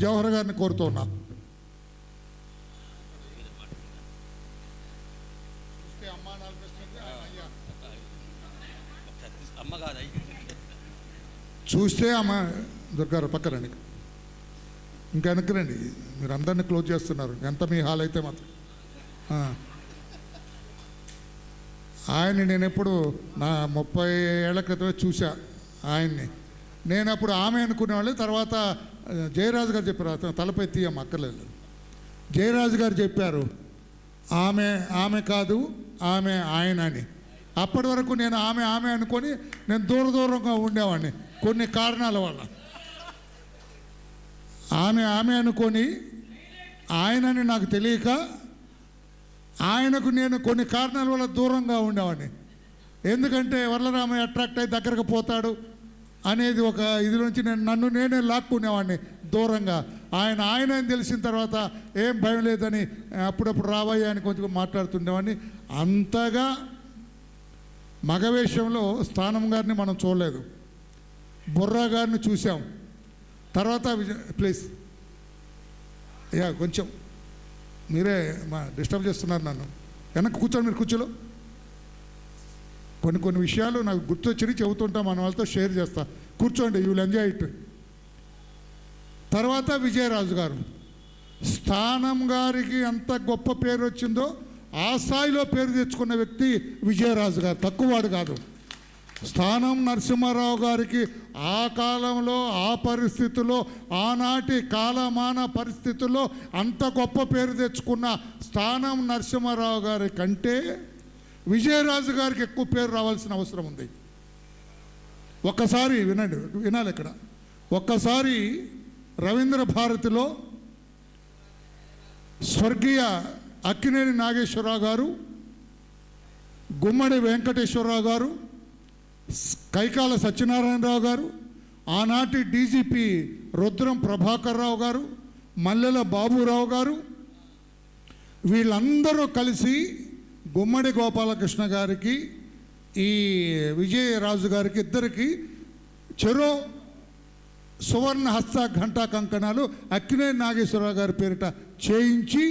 జవహర్ గారిని కోరుతున్నా. చూస్తే అమ్మ దుర్గారు పక్కరండి, ఇంకా వెనకరండి. మీరు అందరినీ క్లోజ్ చేస్తున్నారు. ఎంత మీ హాల్ అయితే మాత్రం. ఆయన్ని నేను ఎప్పుడు నా 30 ఏళ్ల క్రితమే చూసా ఆయన్ని. నేను అప్పుడు ఆమె అనుకునేవాళ్ళు. తర్వాత జయరాజు గారు చెప్పారు, అతను తలపై తీయమ్మ అక్కర్లేదు. జయరాజు గారు చెప్పారు ఆమె కాదు, ఆమె ఆయన అని. అప్పటి వరకు నేను ఆమె అనుకొని నేను దూరంగా ఉండేవాడిని కొన్ని కారణాల వల్ల. ఆమె అనుకొని ఆయనని నాకు తెలియక ఆయనకు నేను కొన్ని కారణాల వల్ల దూరంగా ఉండేవాడిని. ఎందుకంటే వరలరామయ్య అట్రాక్ట్ అయ్యి దగ్గరకు పోతాడు అనేది ఒక ఇది నుంచి నన్ను నేనే లాక్కునేవాడిని దూరంగా. ఆయన అని తెలిసిన తర్వాత ఏం భయం లేదని అప్పుడప్పుడు రావయ్య అని కొంచెం మాట్లాడుతుండేవాడిని. అంతగా మగవేషంలో స్థానం గారిని మనం చూడలేదు. బుర్రా గారిని చూసాం. తర్వాత ప్లీజ్ కొంచెం మీరే డిస్టర్బ్ చేస్తున్నారు నన్ను. వెనక్కి కూర్చోండి, మీరు కూర్చోలో. కొన్ని విషయాలు నాకు గుర్తొచ్చి చెబుతుంటా, మన వాళ్ళతో షేర్ చేస్తా. కూర్చోండి, యూ విల్ ఎంజాయ్ ఇట్. తర్వాత విజయరాజు గారు, స్థానం గారికి ఎంత గొప్ప పేరు వచ్చిందో ఆ స్థాయిలో పేరు తెచ్చుకున్న వ్యక్తి విజయరాజు గారు, తక్కువవాడు కాదు. స్థానం నరసింహారావు గారికి ఆ కాలంలో ఆ పరిస్థితుల్లో ఆనాటి కాలమాన పరిస్థితుల్లో అంత గొప్ప పేరు తెచ్చుకున్న స్థానం నరసింహారావు గారి కంటే విజయరాజు గారికి ఎక్కువ పేరు రావాల్సిన అవసరం ఉంది. ఒక్కసారి వినాలి ఇక్కడ. ఒక్కసారి రవీంద్ర భారతిలో స్వర్గీయ అక్కినేని నాగేశ్వరరావు గారు, గుమ్మడి వెంకటేశ్వరరావు గారు, కైకాల సత్యనారాయణరావు గారు, ఆనాటి డీజీపీ రుద్రం ప్రభాకర్ రావు గారు, మల్లెల బాబురావు గారు, వీళ్ళందరూ కలిసి గుమ్మడి గోపాలకృష్ణ గారికి, ఈ విజయరాజు గారికి ఇద్దరికి చెరో సువర్ణ హస్త ఘంటా కంకణాలు అక్కినేని నాగేశ్వరరావు గారి పేరిట చేయించి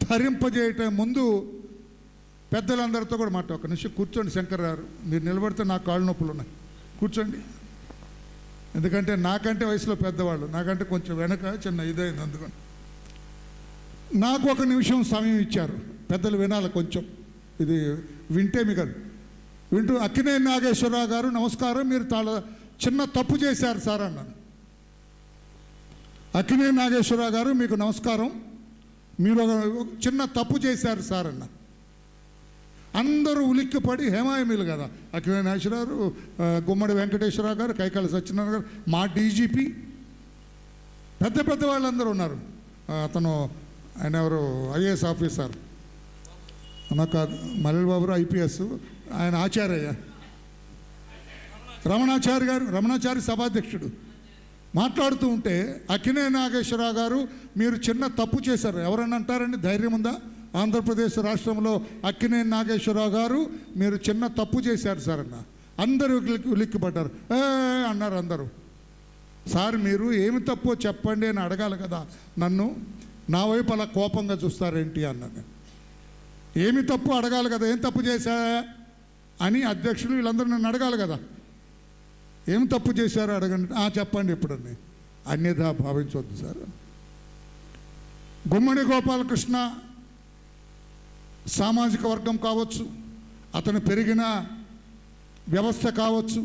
ధరింపజేయటం ముందు పెద్దలందరితో కూడా మాట. ఒక నిమిషం కూర్చోండి శంకర్ గారు, మీరు నిలబడితే నాకు కాళ్ళు నొప్పులు ఉన్నాయి. కూర్చోండి. ఎందుకంటే నాకంటే వయసులో పెద్దవాళ్ళు, నాకంటే కొంచెం వెనక చిన్న ఇదైంది. అందుకని నాకు 1 నిమిషం సమయం ఇచ్చారు. పెద్దలు వినాలి కొంచెం, ఇది వింటే మీకు వింటూ. అక్కినేని నాగేశ్వరరావు గారు నమస్కారం, మీరు చిన్న తప్పు చేశారు సార్ అన్నాను. అక్కినేని నాగేశ్వరరావు గారు మీకు నమస్కారం, మీరు ఒక చిన్న తప్పు చేశారు సార్ అన్న. అందరూ ఉలిక్కిపడి హేమాయమీలు కదా, అక్కినేని నాగేశ్వరరావు, గుమ్మడి వెంకటేశ్వరరావు గారు, కైకాల సత్యనారాయణ గారు, మా డీజీపీ, పెద్ద వాళ్ళందరూ ఉన్నారు. అతను ఆయన ఎవరు ఐఏఎస్ ఆఫీసర్, నాకు మల్లెల బాబు ఐపీఎస్, ఆయన ఆచార్య రమణాచారి గారు, రమణాచారి సభాధ్యక్షుడు మాట్లాడుతూ ఉంటే, అక్కినేని నాగేశ్వరరావు గారు మీరు చిన్న తప్పు చేశారు. ఎవరన్నా అంటారండి? ధైర్యం ఉందా? ఆంధ్రప్రదేశ్ రాష్ట్రంలో అక్కినేని నాగేశ్వరరావు గారు మీరు చిన్న తప్పు చేశారు సార్ అన్న. అందరూ ఉలిక్కిపడ్డారు, అన్నారు అందరూ. సార్ మీరు ఏమి తప్పో చెప్పండి అని అడగాలి కదా నన్ను, నా వైపు అలా కోపంగా చూస్తారేంటి అన్నాను. ఏమి తప్పు అడగాలి కదా, ఏం తప్పు చేశా అని అధ్యక్షులు వీళ్ళందరూ నన్ను అడగాలి కదా. ఏం తప్పు చేశారో అడగండి, చెప్పండి ఎప్పుడని. అన్యథా భావించవద్దు సార్. గుమ్మడి గోపాలకృష్ణ సామాజిక వర్గం కావచ్చు, అతను పెరిగిన వ్యవస్థ కావచ్చు,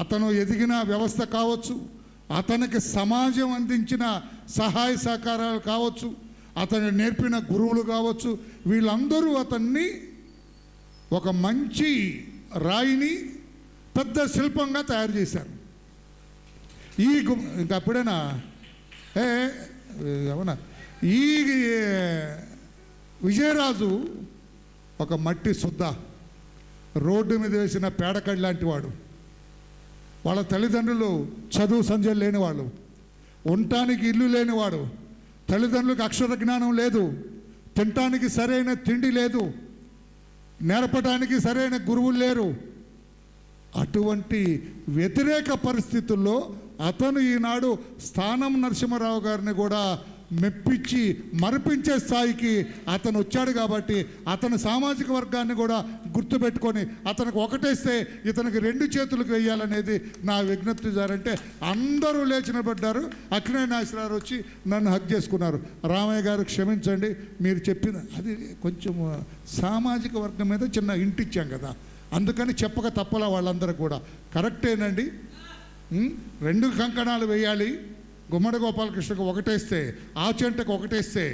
అతను ఎదిగిన వ్యవస్థ కావచ్చు, అతనికి సమాజం అందించిన సహాయ సహకారాలు కావచ్చు, అతను నేర్పిన గురువులు కావచ్చు, వీళ్ళందరూ అతన్ని ఒక మంచి రాయిని పెద్ద శిల్పంగా తయారు చేశారు. ఇంకా అప్పుడేనా అవునా, ఈ విజయరాజు ఒక మట్టి శుద్ధ, రోడ్డు మీద వేసిన పేడకడి లాంటి వాడు. వాళ్ళ తల్లిదండ్రులు చదువు సంధ్యలు లేనివాళ్ళు, ఉండటానికి ఇల్లు లేనివాడు, తల్లిదండ్రులకు అక్షర జ్ఞానం లేదు, తినటానికి సరైన తిండి లేదు, నేర్పడానికి సరైన గురువులు లేరు. అటువంటి వ్యతిరేక పరిస్థితుల్లో అతను ఈనాడు స్థానం నరసింహారావు గారిని కూడా మెప్పించి మరిపించే స్థాయికి అతను వచ్చాడు. కాబట్టి అతని సామాజిక వర్గాన్ని కూడా గుర్తుపెట్టుకొని అతనికి ఒకటేస్తే ఇతనికి 2 చేతులకు వేయాలనేది నా విజ్ఞప్తి. అంటే అందరూ లేచి నిలబడ్డారు. అక్కినేని నాగేశ్వరరావు వచ్చి నన్ను హక్ చేసుకున్నారు. రామయ్య గారు క్షమించండి, మీరు చెప్పిన అది కొంచెం సామాజిక వర్గం మీద చిన్న ఇంటిచ్చాం కదా, అందుకని చెప్పక తప్పలా వాళ్ళందరూ కూడా. కరెక్టేనండి, 2 కంకణాలు వేయాలి. గుమ్మడి గోపాలకృష్ణకు ఒకటేస్తే, ఆచెంటకు ఒకటేస్తే,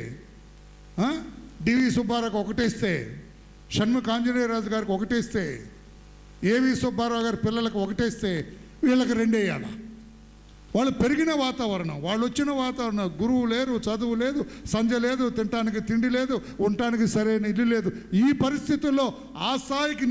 డివి సుబ్బారావుకి ఒకటేస్తే, షణ్ముఖ ఆంజనేయరాజు గారికి ఒకటేస్తే, ఏవి సుబ్బారావు గారి పిల్లలకు ఒకటేస్తే, వీళ్ళకి 2 వేయాలి. వాళ్ళు పెరిగిన వాతావరణం, వాళ్ళు వచ్చిన వాతావరణం, గురువు లేరు, చదువు లేదు, సంధ్య లేదు, తినటానికి తిండి లేదు, ఉండటానికి సరైన ఇల్లు లేదు. ఈ పరిస్థితుల్లో ఆ స్థాయికి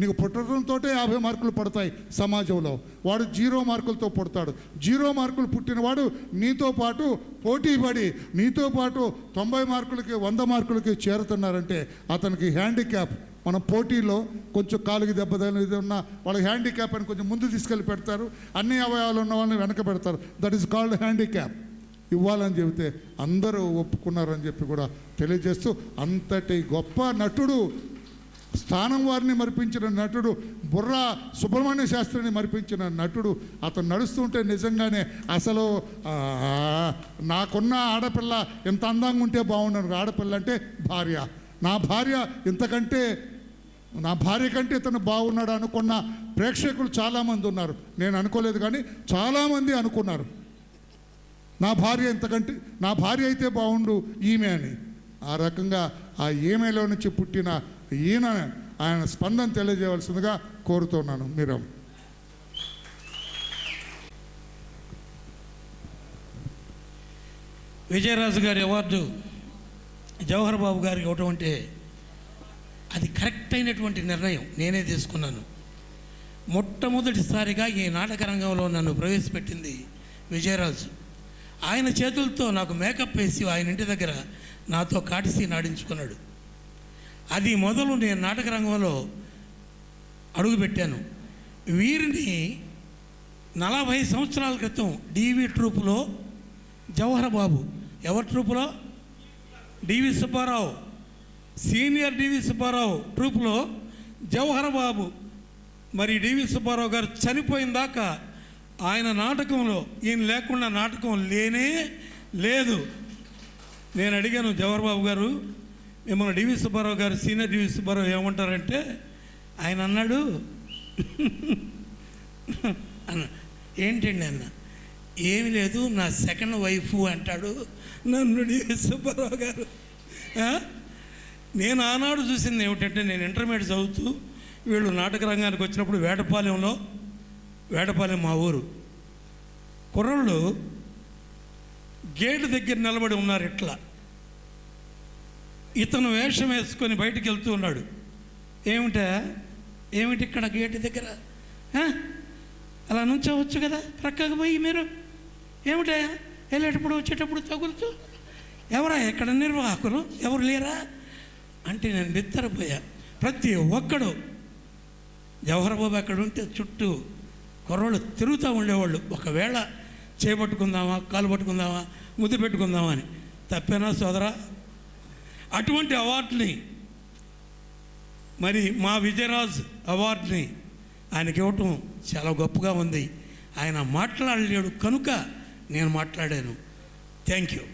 నీకు పుట్టడంతో 50 మార్కులు పడతాయి సమాజంలో. వాడు 0 మార్కులతో పుడతాడు. 0 మార్కులు పుట్టినవాడు నీతో పాటు పోటీ పడి నీతో పాటు 90 మార్కులకి 100 మార్కులకి చేరుతున్నారంటే అతనికి హ్యాండిక్యాప్. మన పోటీలో కొంచెం కాలుకి దెబ్బ ఇది ఉన్న వాళ్ళకి హ్యాండిక్యాప్ అని కొంచెం ముందు తీసుకెళ్ళి పెడతారు, అన్ని అవయవాలు ఉన్న వాళ్ళని వెనక పెడతారు. That is called handicap. ఇవ్వాలని చెబితే అందరూ ఒప్పుకున్నారని చెప్పి కూడా తెలియజేస్తూ, అంతటి గొప్ప నటుడు, స్థానం వారిని మరిపించిన నటుడు, బుర్రా సుబ్రహ్మణ్య శాస్త్రిని మరిపించిన నటుడు, అతను నడుస్తుంటే నిజంగానే అసలు నాకున్న ఆడపిల్ల ఎంత అందంగా ఉంటే బాగుండను. ఆడపిల్ల అంటే భార్య, నా భార్య కంటే ఇతను బాగున్నాడు అనుకున్న ప్రేక్షకులు చాలామంది ఉన్నారు. నేను అనుకోలేదు కానీ చాలామంది అనుకున్నారు నా భార్య అయితే బాగుండు ఈమె అని. ఆ రకంగా ఆ ఈమెలో నుంచి పుట్టిన ఈయన ఆయన స్పందన తెలియజేయవలసిందిగా కోరుతున్నాను. మీరు విజయరాజు గారి అవార్డు జవహర్ బాబు గారికి ఇవ్వటం అంటే అది కరెక్ట్ అయినటువంటి నిర్ణయం నేనే తీసుకున్నాను. మొట్టమొదటిసారిగా ఈ నాటక రంగంలో నన్ను ప్రవేశపెట్టింది విజయరాజు. ఆయన చేతులతో నాకు మేకప్ వేసి ఆయన ఇంటి దగ్గర నాతో కాటిసి నాడించుకున్నాడు. అది మొదలు నేను నాటక రంగంలో అడుగుపెట్టాను. వీరిని 40 సంవత్సరాల క్రితం డివి ట్రూపులో జవహర్ బాబు, ఎవరి ట్రూపులో? డివి సుబ్బారావు, సీనియర్ డివి సుబ్బారావు ట్రూపులో జవహర్ బాబు మరి డివి సుబ్బారావు గారు చనిపోయిన దాకా ఆయన నాటకంలో ఈయన లేకుండా నాటకం లేనే లేదు. నేను అడిగాను జవహర్ బాబు గారు, మిమ్మల్ని డివి సుబ్బారావు గారు, సీనియర్ డివి సుబ్బారావు ఏమంటారంటే ఆయన అన్నాడు అన్న ఏంటండి అన్న, ఏమి లేదు నా సెకండ్ వైఫ్ అంటాడు నన్ను డివి సుబ్బారావు గారు. నేను ఆనాడు చూసింది ఏమిటంటే, నేను ఇంటర్మీడియట్ చదువుతూ వీళ్ళు నాటక రంగానికి వచ్చినప్పుడు వేటపాలెం మా ఊరు, కుర్రళ్ళు గేటు దగ్గర నిలబడి ఉన్నారు. ఇట్లా ఇతను వేషం వేసుకొని బయటికి వెళ్తూ ఉన్నాడు. ఏమిటి ఇక్కడ గేటు దగ్గర అలా నుంచోవచ్చు కదా, ప్రక్కకు పోయి మీరు ఏమిటా వెళ్ళేటప్పుడు వచ్చేటప్పుడు తగులుతూ, ఎవరా ఎక్కడ నిర్వాహకులు ఎవరు లేరా అంటే నేను బిత్తరపోయా. ప్రతి ఒక్కడు జవహర్ బాబు అక్కడ ఉంటే చుట్టూ కుర్రోళ్ళు తిరుగుతూ ఉండేవాళ్ళు. ఒకవేళ చేపట్టుకుందామా, కాలు పట్టుకుందామా, ముద్దు పెట్టుకుందామా అని. తప్పేనా సోదరా? అటువంటి అవార్డుని, మరి మా విజయరాజ్ అవార్డుని ఆయనకి ఇవ్వటం చాలా గొప్పగా ఉంది. ఆయన మాట్లాడలేడు కనుక నేను మాట్లాడాను. Thank you.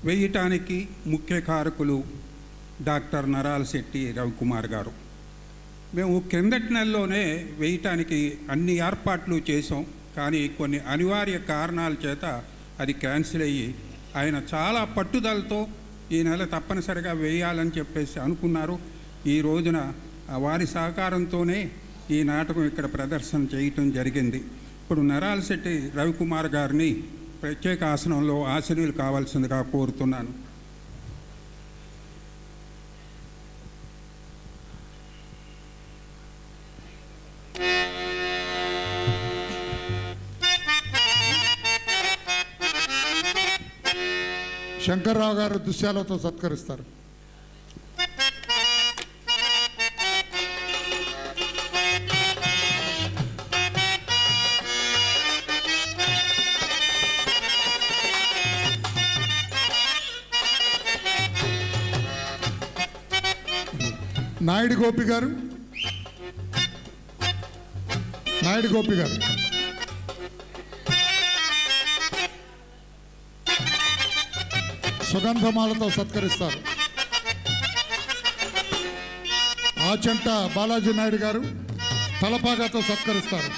వేయటానికి ముఖ్య కారకులు డాక్టర్ నరాల శెట్టి రవికుమార్ గారు. మేము కిందటి నెలలోనే వేయటానికి అన్ని ఏర్పాట్లు చేసాం, కానీ కొన్ని అనివార్య కారణాల చేత అది క్యాన్సిల్ అయ్యి ఆయన చాలా పట్టుదలతో ఈ నెల తప్పనిసరిగా వేయాలని చెప్పేసి అనుకున్నారు. ఈ రోజున వారి సహకారంతోనే ఈ నాటకం ఇక్కడ ప్రదర్శన చేయటం జరిగింది. ఇప్పుడు నరాల శెట్టి రవికుమార్ గారిని ప్రత్యేక ఆసనంలో ఆశీనులు కావాల్సిందిగా కోరుతున్నాను. శంకర్రావు గారు దుశ్యాలతో సత్కరిస్తారు. నాయుడు గోపి గారు సుగంధమాలతో సత్కరిస్తారు. ఆచంట బాలాజీ నాయుడు గారు తలపాగాతో సత్కరిస్తారు.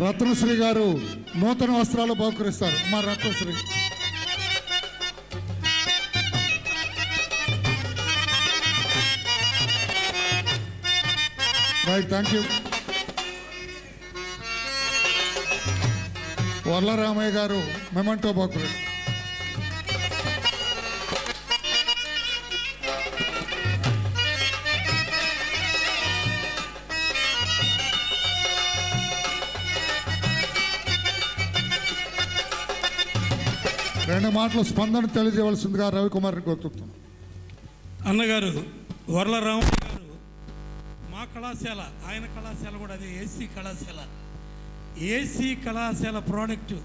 రత్నశ్రీ గారు నూతన వస్త్రాలు బహుకరిస్తారు. మా Ratnasri right, thank you. Varla Ramaiah గారు మెమంటో బహుకరి. రెండు మాటలు స్పందన తెలియజేయవలసిందిగా రవికుమార్ని కోరుతున్నాం. అన్నగారు వర్లరామయ్య గారు మా కళాశాల, ఆయన కళాశాల కూడా అదే ఏసీ కళాశాల ప్రోడక్టు.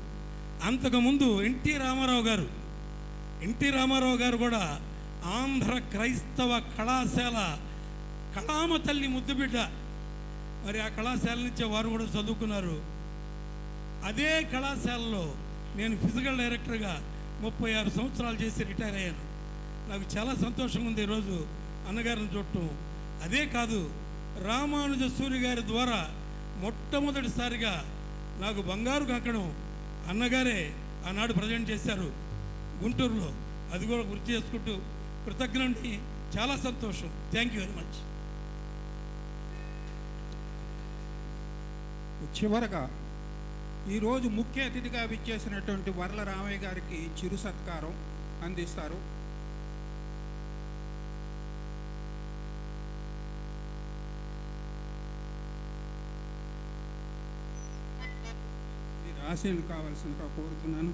అంతకుముందు ఎన్టీ రామారావు గారు కూడా ఆంధ్ర క్రైస్తవ కళాశాల కళామ తల్లి ముద్దుబిడ్డ. మరి ఆ కళాశాల నుంచే వారు కూడా చదువుకున్నారు. అదే కళాశాలలో నేను ఫిజికల్ డైరెక్టర్గా 36 సంవత్సరాలు చేసి రిటైర్ అయ్యాను. నాకు చాలా సంతోషంగా ఉంది ఈరోజు అన్నగారిని చూడటం. అదే కాదు, రామానుజ సూరి గారి ద్వారా మొట్టమొదటిసారిగా నాకు బంగారు కంకణం అన్నగారే ఆనాడు ప్రజెంట్ చేశారు గుంటూరులో. అది కూడా గుర్తు చేసుకుంటూ కృతజ్ఞుడిని. చాలా సంతోషం. Thank you very much. చివరగా ఈరోజు ముఖ్య అతిథిగా విచ్చేసినటువంటి వర్ల రామయ్య గారికి చిరు సత్కారం అందిస్తారు. మీరు ఆశీనులు కావాల్సిందిగా కోరుతున్నాను.